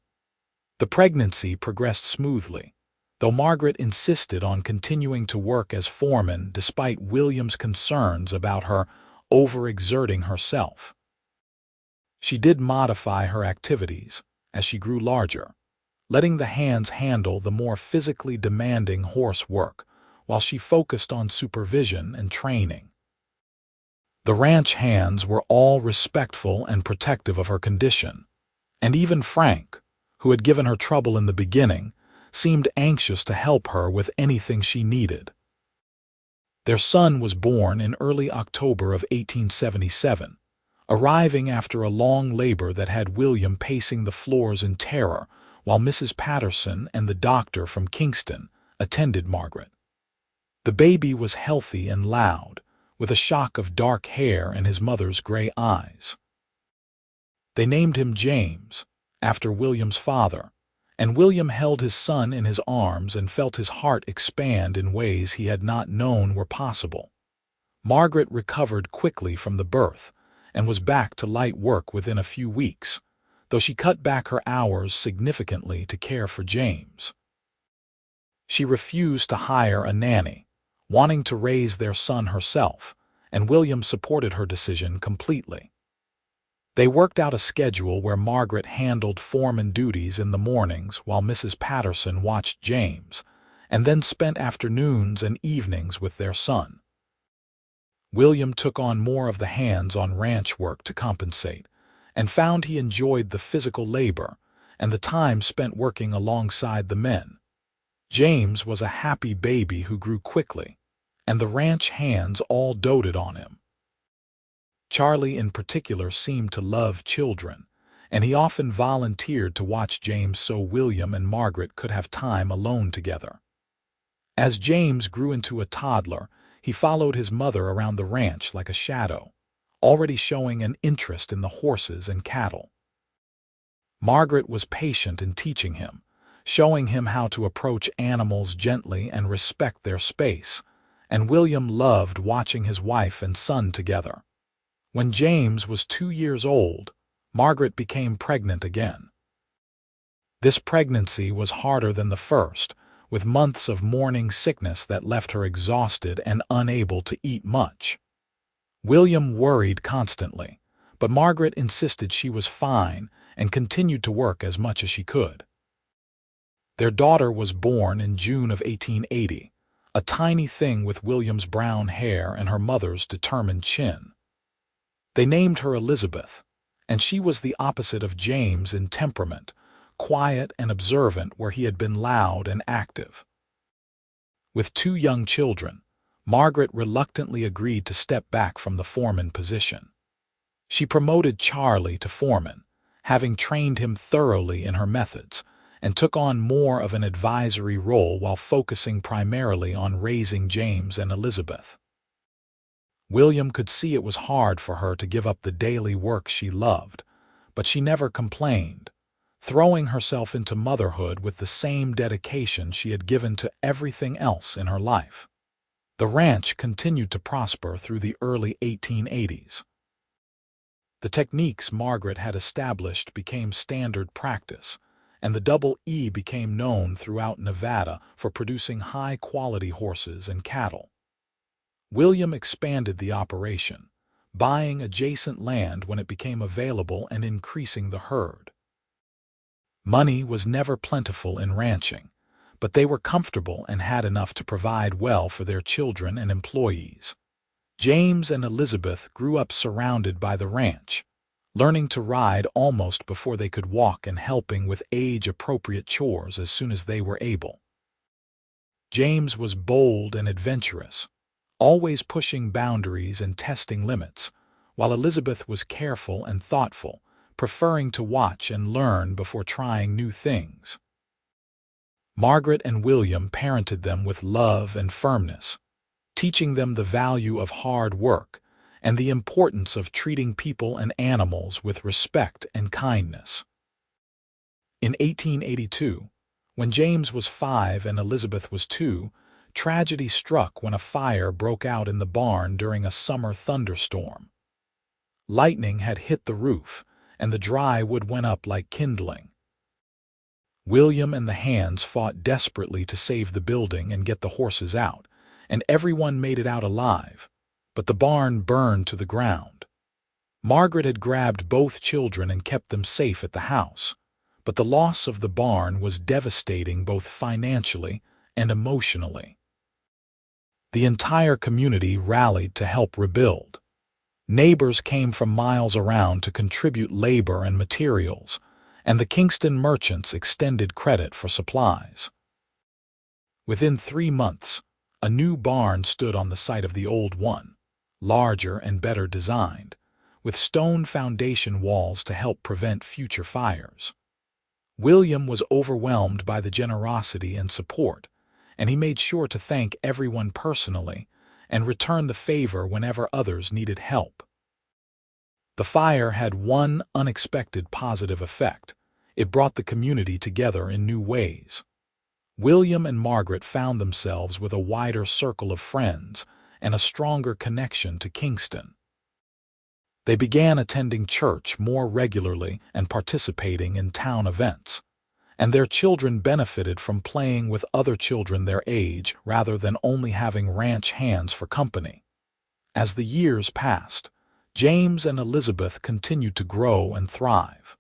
The pregnancy progressed smoothly, though Margaret insisted on continuing to work as foreman despite William's concerns about her overexerting herself. She did modify her activities as she grew larger, letting the hands handle the more physically demanding horse work, while she focused on supervision and training. The ranch hands were all respectful and protective of her condition, and even Frank, who had given her trouble in the beginning, seemed anxious to help her with anything she needed. Their son was born in early October of 1877, arriving after a long labor that had William pacing the floors in terror while Mrs. Patterson and the doctor from Kingston attended Margaret. The baby was healthy and loud, with a shock of dark hair and his mother's gray eyes. They named him James, after William's father, and William held his son in his arms and felt his heart expand in ways he had not known were possible. Margaret recovered quickly from the birth and was back to light work within a few weeks, though she cut back her hours significantly to care for James. She refused to hire a nanny, wanting to raise their son herself, and William supported her decision completely. They worked out a schedule where Margaret handled foreman duties in the mornings while Mrs. Patterson watched James, and then spent afternoons and evenings with their son. William took on more of the hands-on ranch work to compensate, and found he enjoyed the physical labor and the time spent working alongside the men. James was a happy baby who grew quickly, and the ranch hands all doted on him. Charlie in particular seemed to love children, and he often volunteered to watch James so William and Margaret could have time alone together. As James grew into a toddler, he followed his mother around the ranch like a shadow, already showing an interest in the horses and cattle. Margaret was patient in teaching him, showing him how to approach animals gently and respect their space, and William loved watching his wife and son together. When James was 2 years old, Margaret became pregnant again. This pregnancy was harder than the first, with months of morning sickness that left her exhausted and unable to eat much. William worried constantly, but Margaret insisted she was fine and continued to work as much as she could. Their daughter was born in June of 1880, a tiny thing with William's brown hair and her mother's determined chin. They named her Elizabeth, and she was the opposite of James in temperament, quiet and observant where he had been loud and active. With 2 young children, Margaret reluctantly agreed to step back from the foreman position. She promoted Charlie to foreman, having trained him thoroughly in her methods, and took on more of an advisory role while focusing primarily on raising James and Elizabeth. William could see it was hard for her to give up the daily work she loved, but she never complained, throwing herself into motherhood with the same dedication she had given to everything else in her life. The ranch continued to prosper through the early 1880s. The techniques Margaret had established became standard practice, and the double E became known throughout Nevada for producing high-quality horses and cattle. William expanded the operation, buying adjacent land when it became available and increasing the herd. Money was never plentiful in ranching, but they were comfortable and had enough to provide well for their children and employees. James and Elizabeth grew up surrounded by the ranch, learning to ride almost before they could walk and helping with age-appropriate chores as soon as they were able. James was bold and adventurous, always pushing boundaries and testing limits, while Elizabeth was careful and thoughtful, preferring to watch and learn before trying new things. Margaret and William parented them with love and firmness, teaching them the value of hard work and the importance of treating people and animals with respect and kindness. In 1882, when James was 5 and Elizabeth was 2, tragedy struck when a fire broke out in the barn during a summer thunderstorm. Lightning had hit the roof, and the dry wood went up like kindling. William and the hands fought desperately to save the building and get the horses out, and everyone made it out alive, but the barn burned to the ground. Margaret had grabbed both children and kept them safe at the house, but the loss of the barn was devastating both financially and emotionally. The entire community rallied to help rebuild. Neighbors came from miles around to contribute labor and materials, and the Kingston merchants extended credit for supplies. Within 3 months, a new barn stood on the site of the old one, larger and better designed, with stone foundation walls to help prevent future fires. William was overwhelmed by the generosity and support, and he made sure to thank everyone personally and return the favor whenever others needed help. The fire had one unexpected positive effect. It brought the community together in new ways. William and Margaret found themselves with a wider circle of friends and a stronger connection to Kingston. They began attending church more regularly and participating in town events, and their children benefited from playing with other children their age rather than only having ranch hands for company. As the years passed, James and Elizabeth continued to grow and thrive.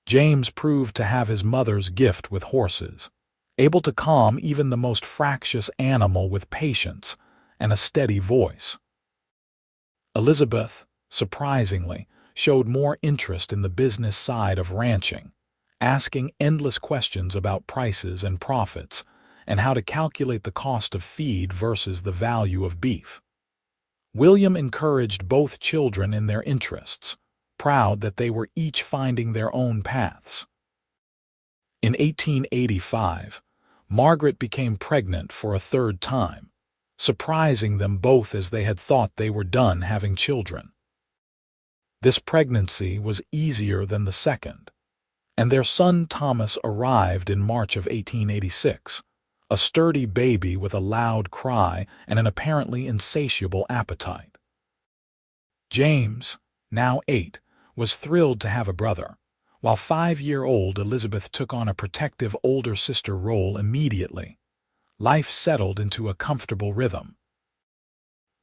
James proved to have his mother's gift with horses, able to calm even the most fractious animal with patience and a steady voice. Elizabeth, surprisingly, showed more interest in the business side of ranching, asking endless questions about prices and profits and how to calculate the cost of feed versus the value of beef. William encouraged both children in their interests, proud that they were each finding their own paths. In 1885, Margaret became pregnant for a 3rd time, surprising them both as they had thought they were done having children. This pregnancy was easier than the second, and their son Thomas arrived in March of 1886, a sturdy baby with a loud cry and an apparently insatiable appetite. James, now 8, was thrilled to have a brother, while 5-year-old Elizabeth took on a protective older sister role immediately. Life settled into a comfortable rhythm.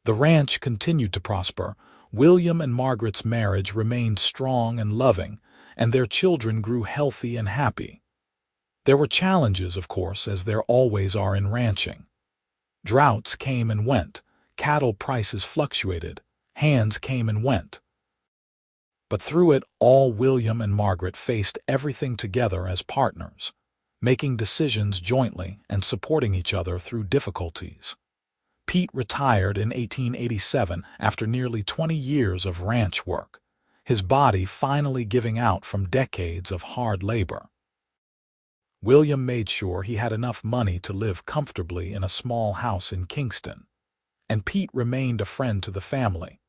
The ranch continued to prosper. William and Margaret's marriage remained strong and loving, and their children grew healthy and happy. There were challenges, of course, as there always are in ranching. Droughts came and went, cattle prices fluctuated, hands came and went. But through it all, William and Margaret faced everything together as partners, making decisions jointly and supporting each other through difficulties. Pete retired in 1887 after nearly 20 years of ranch work, his body finally giving out from decades of hard labor. William made sure he had enough money to live comfortably in a small house in Kingston, and Pete remained a friend to the family,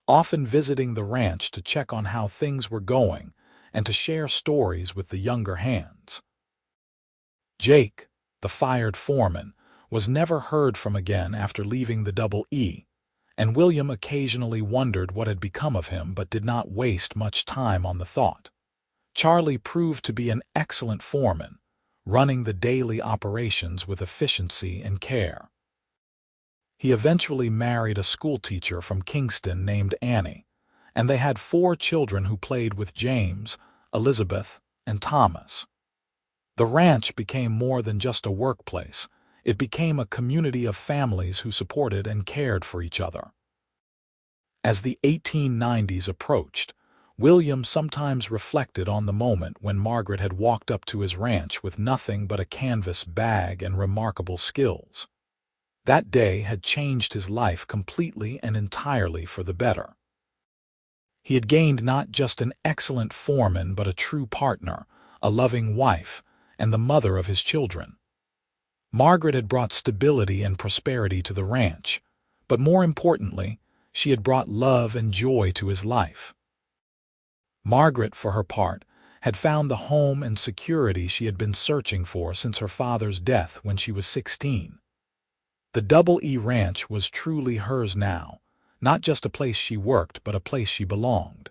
often visiting the ranch to check on how things were going and to share stories with the younger hands. Jake, the fired foreman, was never heard from again after leaving the Double E, and William occasionally wondered what had become of him but did not waste much time on the thought. Charlie proved to be an excellent foreman, running the daily operations with efficiency and care. He eventually married a schoolteacher from Kingston named Annie, and they had 4 children who played with James, Elizabeth, and Thomas. The ranch became more than just a workplace. It became a community of families who supported and cared for each other. As the 1890s approached, William sometimes reflected on the moment when Margaret had walked up to his ranch with nothing but a canvas bag and remarkable skills. That day had changed his life completely and entirely for the better. He had gained not just an excellent foreman but a true partner, a loving wife, and the mother of his children. Margaret had brought stability and prosperity to the ranch, but more importantly, she had brought love and joy to his life. Margaret, for her part, had found the home and security she had been searching for since her father's death when she was 16. The Double E Ranch was truly hers now, not just a place she worked, but a place she belonged.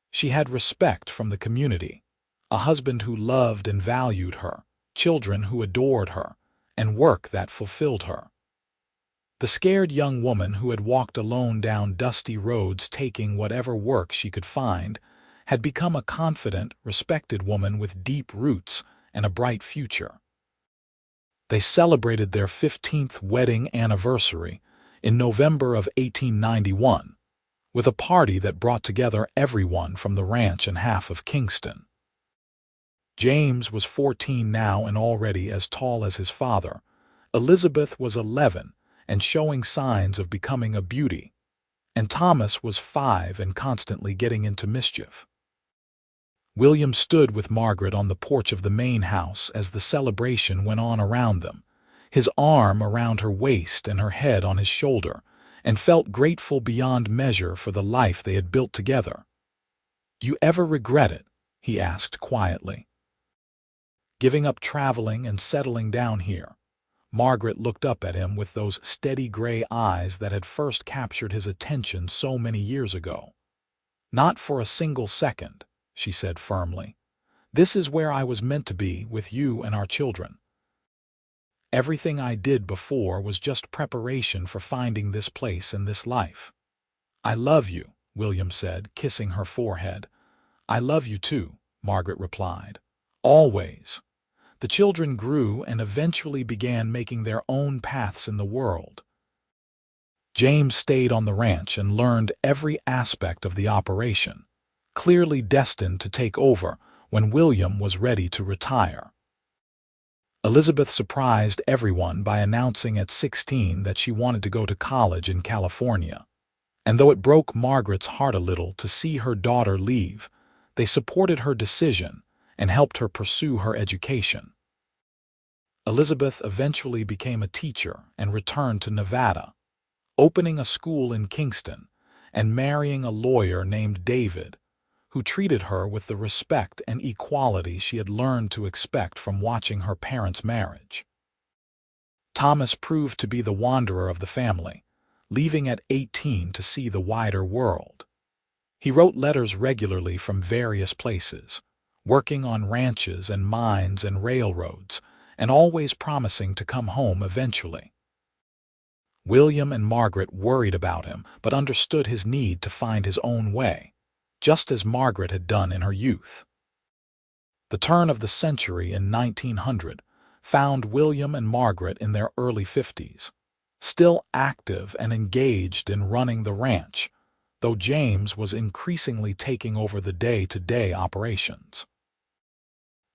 She had respect from the community, a husband who loved and valued her, children who adored her, and work that fulfilled her. The scared young woman who had walked alone down dusty roads taking whatever work she could find had become a confident, respected woman with deep roots and a bright future. They celebrated their 15th wedding anniversary in November of 1891, with a party that brought together everyone from the ranch and half of Kingston. James was 14 now and already as tall as his father. Elizabeth was 11 and showing signs of becoming a beauty, and Thomas was 5 and constantly getting into mischief. William stood with Margaret on the porch of the main house as the celebration went on around them, his arm around her waist and her head on his shoulder, and felt grateful beyond measure for the life they had built together. "Do you ever regret it?" he asked quietly. "Giving up traveling and settling down here?" Margaret looked up at him with those steady gray eyes that had first captured his attention so many years ago. "Not for a single second," she said firmly. "This is where I was meant to be, with you and our children. Everything I did before was just preparation for finding this place and this life." "I love you," William said, kissing her forehead. "I love you too," Margaret replied. "Always." The children grew and eventually began making their own paths in the world. James stayed on the ranch and learned every aspect of the operation, clearly destined to take over when William was ready to retire. Elizabeth surprised everyone by announcing at 16 that she wanted to go to college in California. And though it broke Margaret's heart a little to see her daughter leave, they supported her decision and helped her pursue her education. Elizabeth eventually became a teacher and returned to Nevada, opening a school in Kingston and marrying a lawyer named David, who treated her with the respect and equality she had learned to expect from watching her parents' marriage. Thomas proved to be the wanderer of the family, leaving at 18 to see the wider world. He wrote letters regularly from various places, working on ranches and mines and railroads, and always promising to come home eventually. William and Margaret worried about him, but understood his need to find his own way, just as Margaret had done in her youth. The turn of the century in 1900 found William and Margaret in their early 50s, still active and engaged in running the ranch, though James was increasingly taking over the day-to-day operations.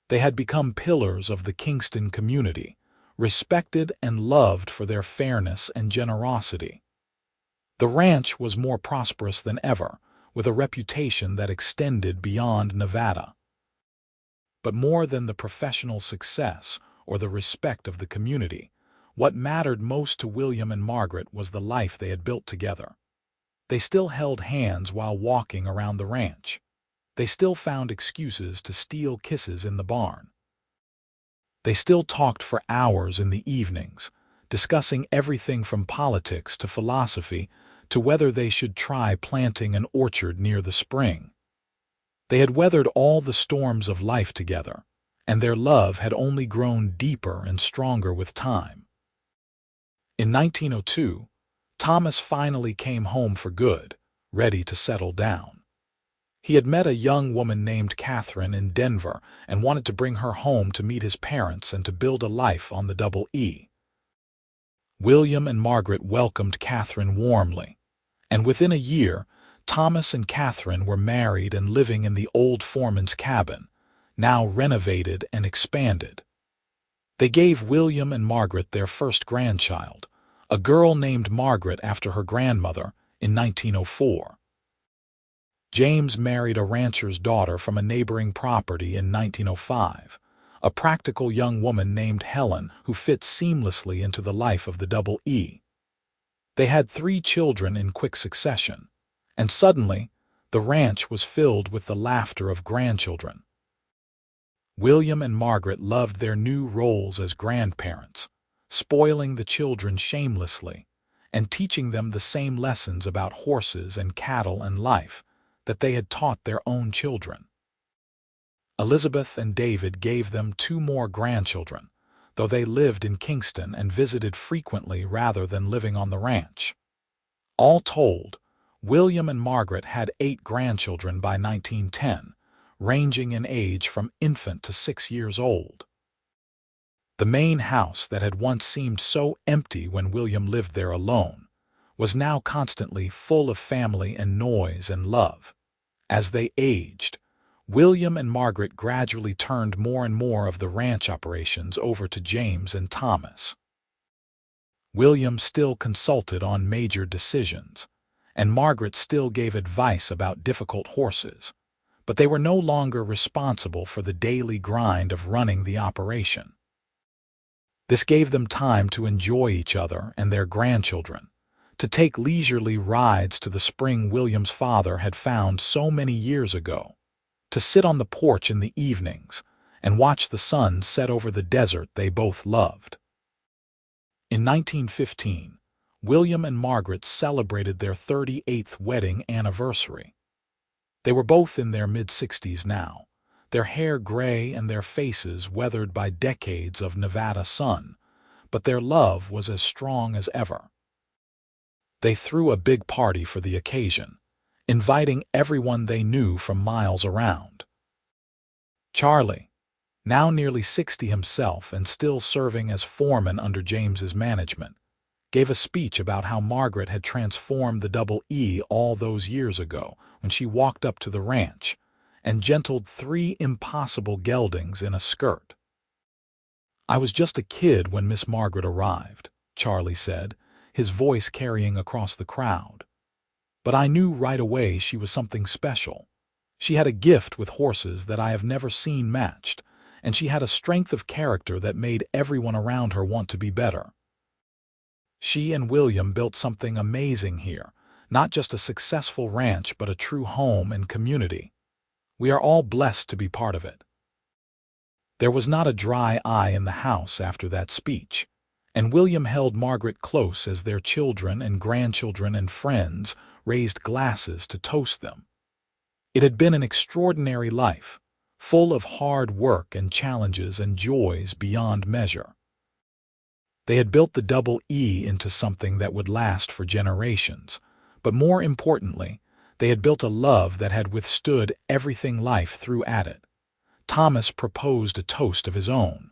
They had become pillars of the Kingston community, respected and loved for their fairness and generosity. The ranch was more prosperous than ever, with a reputation that extended beyond Nevada. But more than the professional success or the respect of the community, what mattered most to William and Margaret was the life they had built together. They still held hands while walking around the ranch. They still found excuses to steal kisses in the barn. They still talked for hours in the evenings, discussing everything from politics to philosophy to whether they should try planting an orchard near the spring. They had weathered all the storms of life together, and their love had only grown deeper and stronger with time. In 1902, Thomas finally came home for good, ready to settle down. He had met a young woman named Catherine in Denver and wanted to bring her home to meet his parents and to build a life on the Double E. William and Margaret welcomed Catherine warmly, and within a year, Thomas and Catherine were married and living in the old Foreman's cabin, now renovated and expanded. They gave William and Margaret their first grandchild, a girl named Margaret after her grandmother, in 1904. James married a rancher's daughter from a neighboring property in 1905, a practical young woman named Helen who fit seamlessly into the life of the Double E. They had 3 children in quick succession, and suddenly the ranch was filled with the laughter of grandchildren. William and Margaret loved their new roles as grandparents, spoiling the children shamelessly and teaching them the same lessons about horses and cattle and life that they had taught their own children. Elizabeth and David gave them 2 more grandchildren, though they lived in Kingston and visited frequently rather than living on the ranch. All told, William and Margaret had 8 grandchildren by 1910, ranging in age from infant to 6 years old. The main house that had once seemed so empty when William lived there alone was now constantly full of family and noise and love. As they aged, William and Margaret gradually turned more and more of the ranch operations over to James and Thomas. William still consulted on major decisions, and Margaret still gave advice about difficult horses, but they were no longer responsible for the daily grind of running the operation. This gave them time to enjoy each other and their grandchildren, to take leisurely rides to the spring William's father had found so many years ago, to sit on the porch in the evenings and watch the sun set over the desert they both loved. In 1915, William and Margaret celebrated their 38th wedding anniversary. They were both in their mid-60s now, their hair gray and their faces weathered by decades of Nevada sun, but their love was as strong as ever. They threw a big party for the occasion, inviting everyone they knew from miles around. Charlie, now nearly 60 himself and still serving as foreman under James's management, gave a speech about how Margaret had transformed the Double E all those years ago when she walked up to the ranch and gentled 3 impossible geldings in a skirt. "I was just a kid when Miss Margaret arrived," Charlie said, his voice carrying across the crowd. "But I knew right away she was something special. She had a gift with horses that I have never seen matched, and she had a strength of character that made everyone around her want to be better. She and William built something amazing here, not just a successful ranch but a true home and community. We are all blessed to be part of it." There was not a dry eye in the house after that speech, and William held Margaret close as their children and grandchildren and friends raised glasses to toast them. It had been an extraordinary life, full of hard work and challenges and joys beyond measure. They had built the Double E into something that would last for generations, but more importantly, they had built a love that had withstood everything life threw at it. Thomas proposed a toast of his own.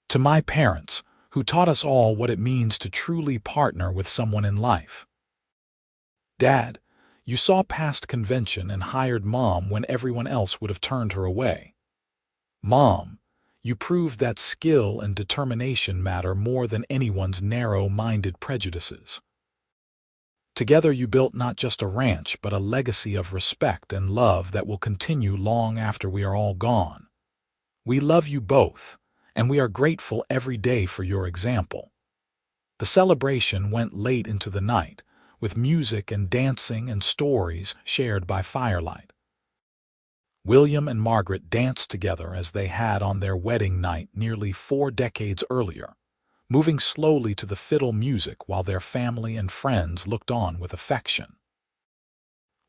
"To my parents, who taught us all what it means to truly partner with someone in life. Dad, you saw past convention and hired Mom when everyone else would have turned her away. Mom, you proved that skill and determination matter more than anyone's narrow-minded prejudices. Together you built not just a ranch but a legacy of respect and love that will continue long after we are all gone. We love you both, and we are grateful every day for your example." The celebration went late into the night, with music and dancing and stories shared by firelight. William and Margaret danced together as they had on their wedding night nearly 4 decades earlier, moving slowly to the fiddle music while their family and friends looked on with affection.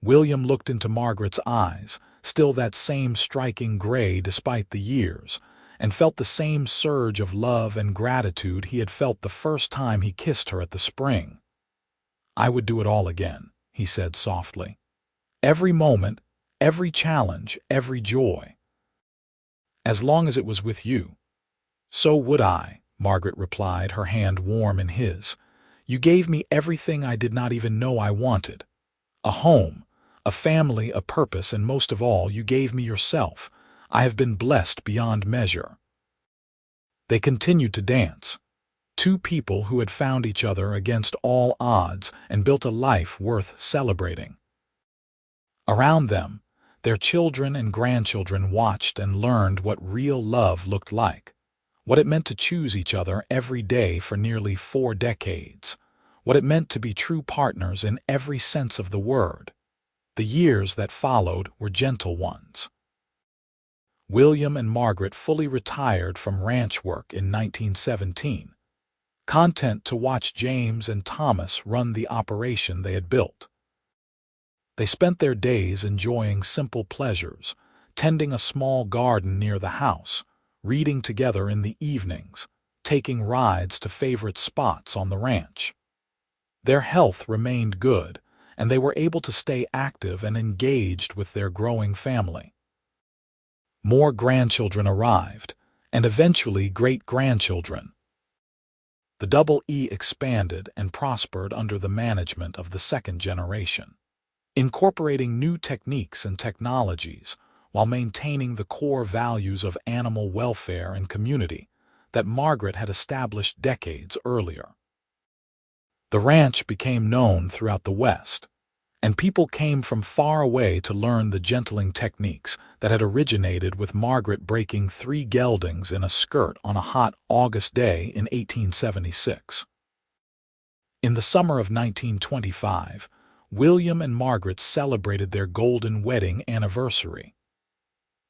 William looked into Margaret's eyes, still that same striking gray despite the years, and felt the same surge of love and gratitude he had felt the first time he kissed her at the spring. "I would do it all again," he said softly. "Every moment, every challenge, every joy. As long as it was with you." "So would I," Margaret replied, her hand warm in his. "You gave me everything I did not even know I wanted. A home, a family, a purpose, and most of all, you gave me yourself. I have been blessed beyond measure." They continued to dance. Two people who had found each other against all odds and built a life worth celebrating. Around them, their children and grandchildren watched and learned what real love looked like, what it meant to choose each other every day for nearly 4 decades, what it meant to be true partners in every sense of the word. The years that followed were gentle ones. William and Margaret fully retired from ranch work in 1917, content to watch James and Thomas run the operation they had built. They spent their days enjoying simple pleasures, tending a small garden near the house, reading together in the evenings, taking rides to favorite spots on the ranch. Their health remained good, and they were able to stay active and engaged with their growing family. More grandchildren arrived, and eventually great-grandchildren. The Double E expanded and prospered under the management of the second generation, incorporating new techniques and technologies while maintaining the core values of animal welfare and community that Margaret had established decades earlier. The ranch became known throughout the West, and people came from far away to learn the gentling techniques that had originated with Margaret breaking 3 geldings in a skirt on a hot August day in 1876. In the summer of 1925, William and Margaret celebrated their golden wedding anniversary.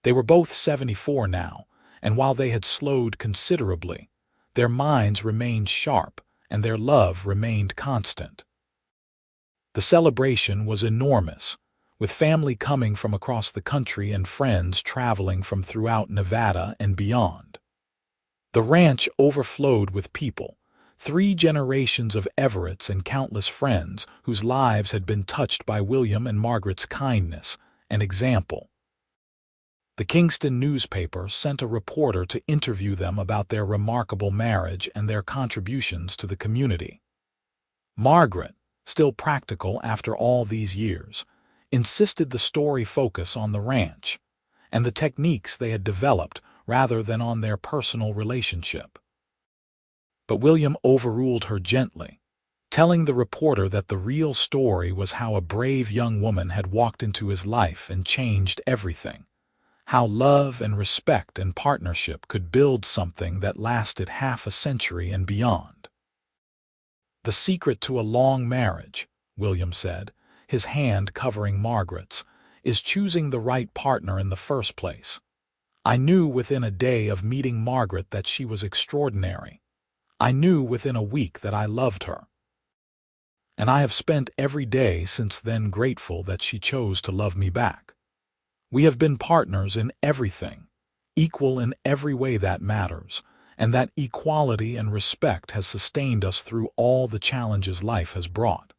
They were both 74 now, and while they had slowed considerably, their minds remained sharp and their love remained constant. The celebration was enormous, with family coming from across the country and friends traveling from throughout Nevada and beyond. The ranch overflowed with people, 3 generations of Everetts and countless friends whose lives had been touched by William and Margaret's kindness and example. The Kingston newspaper sent a reporter to interview them about their remarkable marriage and their contributions to the community. Margaret, still practical after all these years, insisted the story focus on the ranch and the techniques they had developed rather than on their personal relationship. But William overruled her gently, telling the reporter that the real story was how a brave young woman had walked into his life and changed everything, how love and respect and partnership could build something that lasted half a century and beyond. "The secret to a long marriage," William said, his hand covering Margaret's, "is choosing the right partner in the first place. I knew within a day of meeting Margaret that she was extraordinary. I knew within a week that I loved her. And I have spent every day since then grateful that she chose to love me back. We have been partners in everything, equal in every way that matters, and that equality and respect has sustained us through all the challenges life has brought."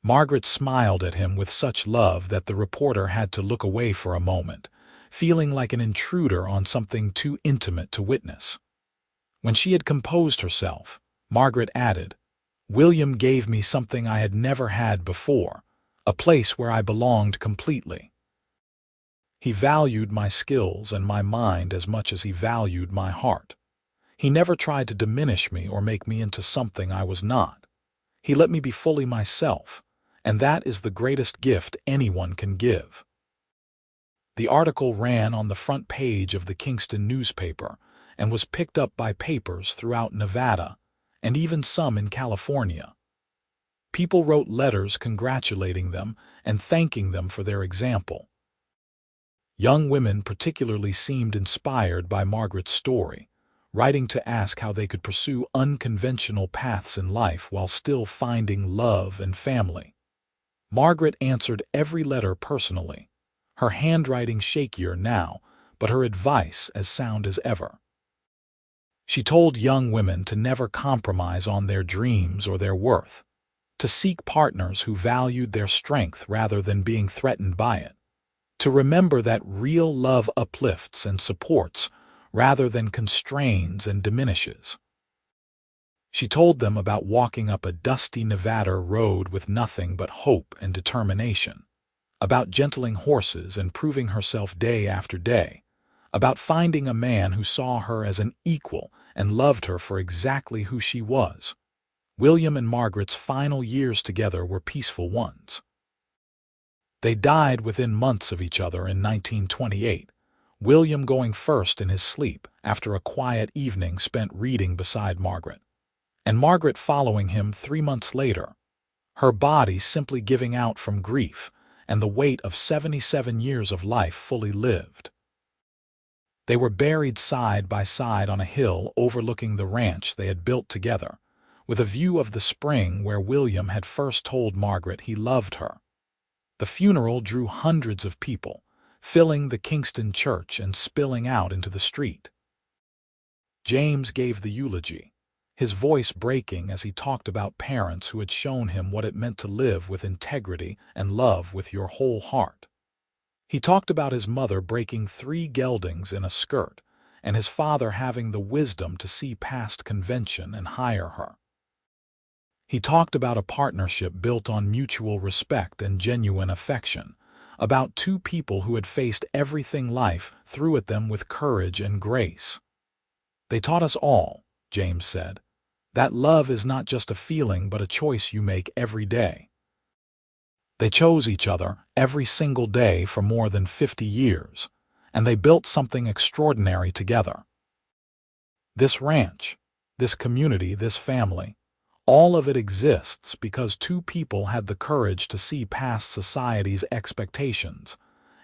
Margaret smiled at him with such love that the reporter had to look away for a moment, feeling like an intruder on something too intimate to witness. When she had composed herself, Margaret added, "William gave me something I had never had before, a place where I belonged completely. He valued my skills and my mind as much as he valued my heart. He never tried to diminish me or make me into something I was not. He let me be fully myself, and that is the greatest gift anyone can give." The article ran on the front page of the Kingston newspaper and was picked up by papers throughout Nevada and even some in California. People wrote letters congratulating them and thanking them for their example. Young women particularly seemed inspired by Margaret's story, writing to ask how they could pursue unconventional paths in life while still finding love and family. Margaret answered every letter personally, her handwriting shakier now, but her advice as sound as ever. She told young women to never compromise on their dreams or their worth, to seek partners who valued their strength rather than being threatened by it, to remember that real love uplifts and supports rather than constrains and diminishes. She told them about walking up a dusty Nevada road with nothing but hope and determination, about gentling horses and proving herself day after day, about finding a man who saw her as an equal and loved her for exactly who she was. William and Margaret's final years together were peaceful ones. They died within months of each other in 1928, William going first in his sleep after a quiet evening spent reading beside Margaret, and Margaret following him 3 months later, her body simply giving out from grief and the weight of 77 years of life fully lived. They were buried side by side on a hill overlooking the ranch they had built together, with a view of the spring where William had first told Margaret he loved her. The funeral drew hundreds of people, filling the Kingston church and spilling out into the street. James gave the eulogy, his voice breaking as he talked about parents who had shown him what it meant to live with integrity and love with your whole heart. He talked about his mother breaking 3 geldings in a skirt, and his father having the wisdom to see past convention and hire her. He talked about a partnership built on mutual respect and genuine affection, about 2 people who had faced everything life threw at them with courage and grace. They taught us all, James said, that love is not just a feeling but a choice you make every day. They chose each other every single day for more than 50 years, and they built something extraordinary together. This ranch, this community, this family, all of it exists because 2 people had the courage to see past society's expectations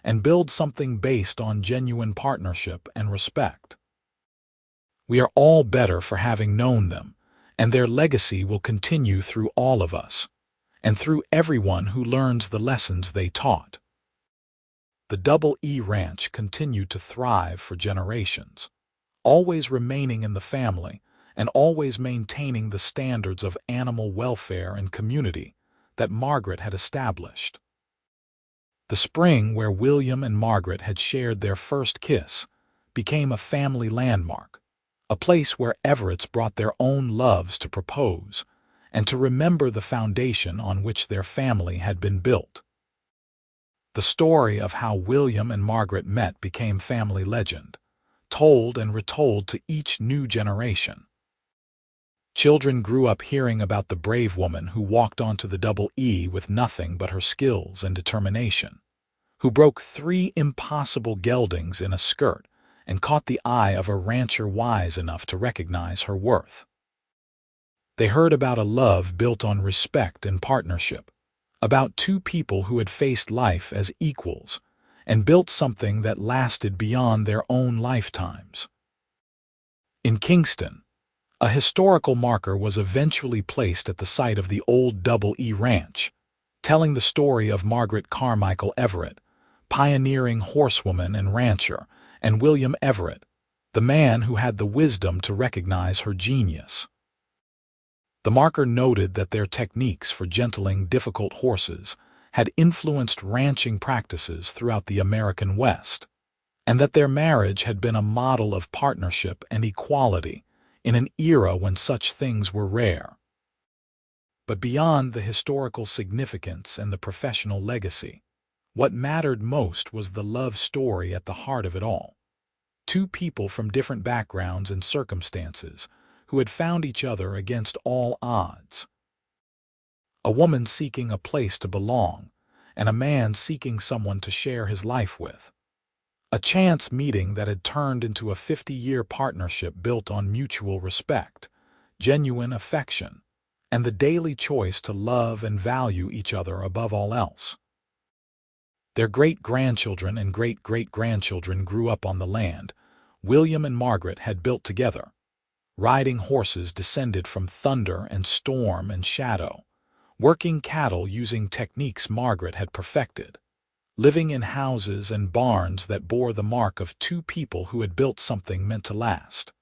and build something based on genuine partnership and respect. We are all better for having known them, and their legacy will continue through all of us, and through everyone who learns the lessons they taught. The Double E Ranch continued to thrive for generations, always remaining in the family and always maintaining the standards of animal welfare and community that Margaret had established. The spring where William and Margaret had shared their first kiss became a family landmark, a place where Everetts brought their own loves to propose and to remember the foundation on which their family had been built. The story of how William and Margaret met became family legend, told and retold to each new generation. Children grew up hearing about the brave woman who walked onto the Double E with nothing but her skills and determination, who broke 3 impossible geldings in a skirt and caught the eye of a rancher wise enough to recognize her worth. They heard about a love built on respect and partnership, about 2 people who had faced life as equals and built something that lasted beyond their own lifetimes. In Kingston, a historical marker was eventually placed at the site of the old Double E Ranch, telling the story of Margaret Carmichael Everett, pioneering horsewoman and rancher, and William Everett, the man who had the wisdom to recognize her genius. The marker noted that their techniques for gentling difficult horses had influenced ranching practices throughout the American West, and that their marriage had been a model of partnership and equality in an era when such things were rare. But beyond the historical significance and the professional legacy, what mattered most was the love story at the heart of it all. 2 people from different backgrounds and circumstances who had found each other against all odds. A woman seeking a place to belong, and a man seeking someone to share his life with. A chance meeting that had turned into a 50-year partnership built on mutual respect, genuine affection, and the daily choice to love and value each other above all else. Their great-grandchildren and great-great-grandchildren grew up on the land William and Margaret had built together, riding horses descended from thunder and storm and shadow, working cattle using techniques Margaret had perfected, living in houses and barns that bore the mark of two people who had built something meant to last.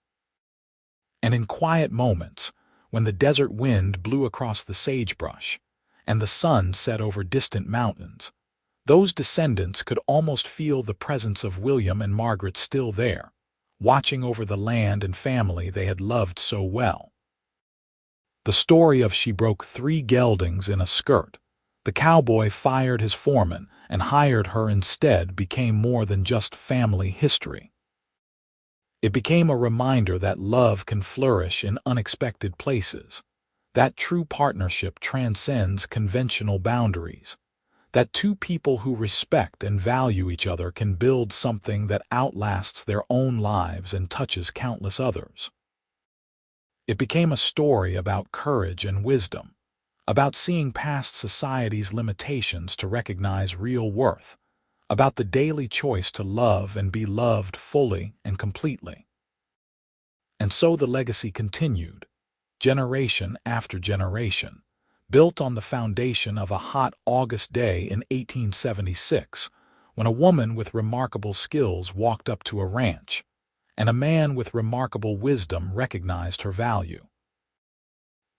And in quiet moments, when the desert wind blew across the sagebrush and the sun set over distant mountains, those descendants could almost feel the presence of William and Margaret still there, watching over the land and family they had loved so well. The story of she broke 3 geldings in a skirt, the cowboy fired his foreman and hired her instead became more than just family history. It became a reminder that love can flourish in unexpected places, that true partnership transcends conventional boundaries, that two people who respect and value each other can build something that outlasts their own lives and touches countless others. It became a story about courage and wisdom, about seeing past society's limitations to recognize real worth, about the daily choice to love and be loved fully and completely. And so the legacy continued, generation after generation, built on the foundation of a hot August day in 1876, when a woman with remarkable skills walked up to a ranch, and a man with remarkable wisdom recognized her value.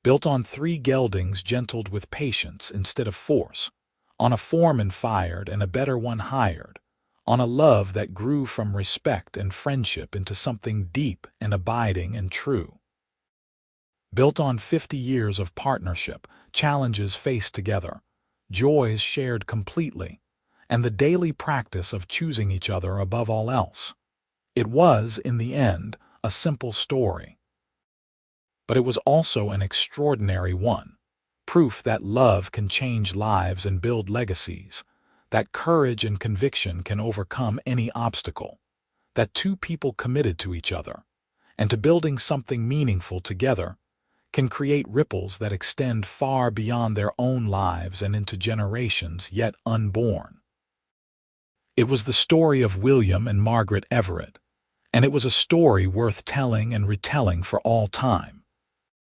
Built on 3 geldings gentled with patience instead of force, on a foreman fired and a better one hired, on a love that grew from respect and friendship into something deep and abiding and true. Built on 50 years of partnership, challenges faced together, joys shared completely, and the daily practice of choosing each other above all else. It was, in the end, a simple story. But it was also an extraordinary one, proof that love can change lives and build legacies, that courage and conviction can overcome any obstacle, that two people committed to each other, and to building something meaningful together, can create ripples that extend far beyond their own lives and into generations yet unborn. It was the story of William and Margaret Everett, and it was a story worth telling and retelling for all time.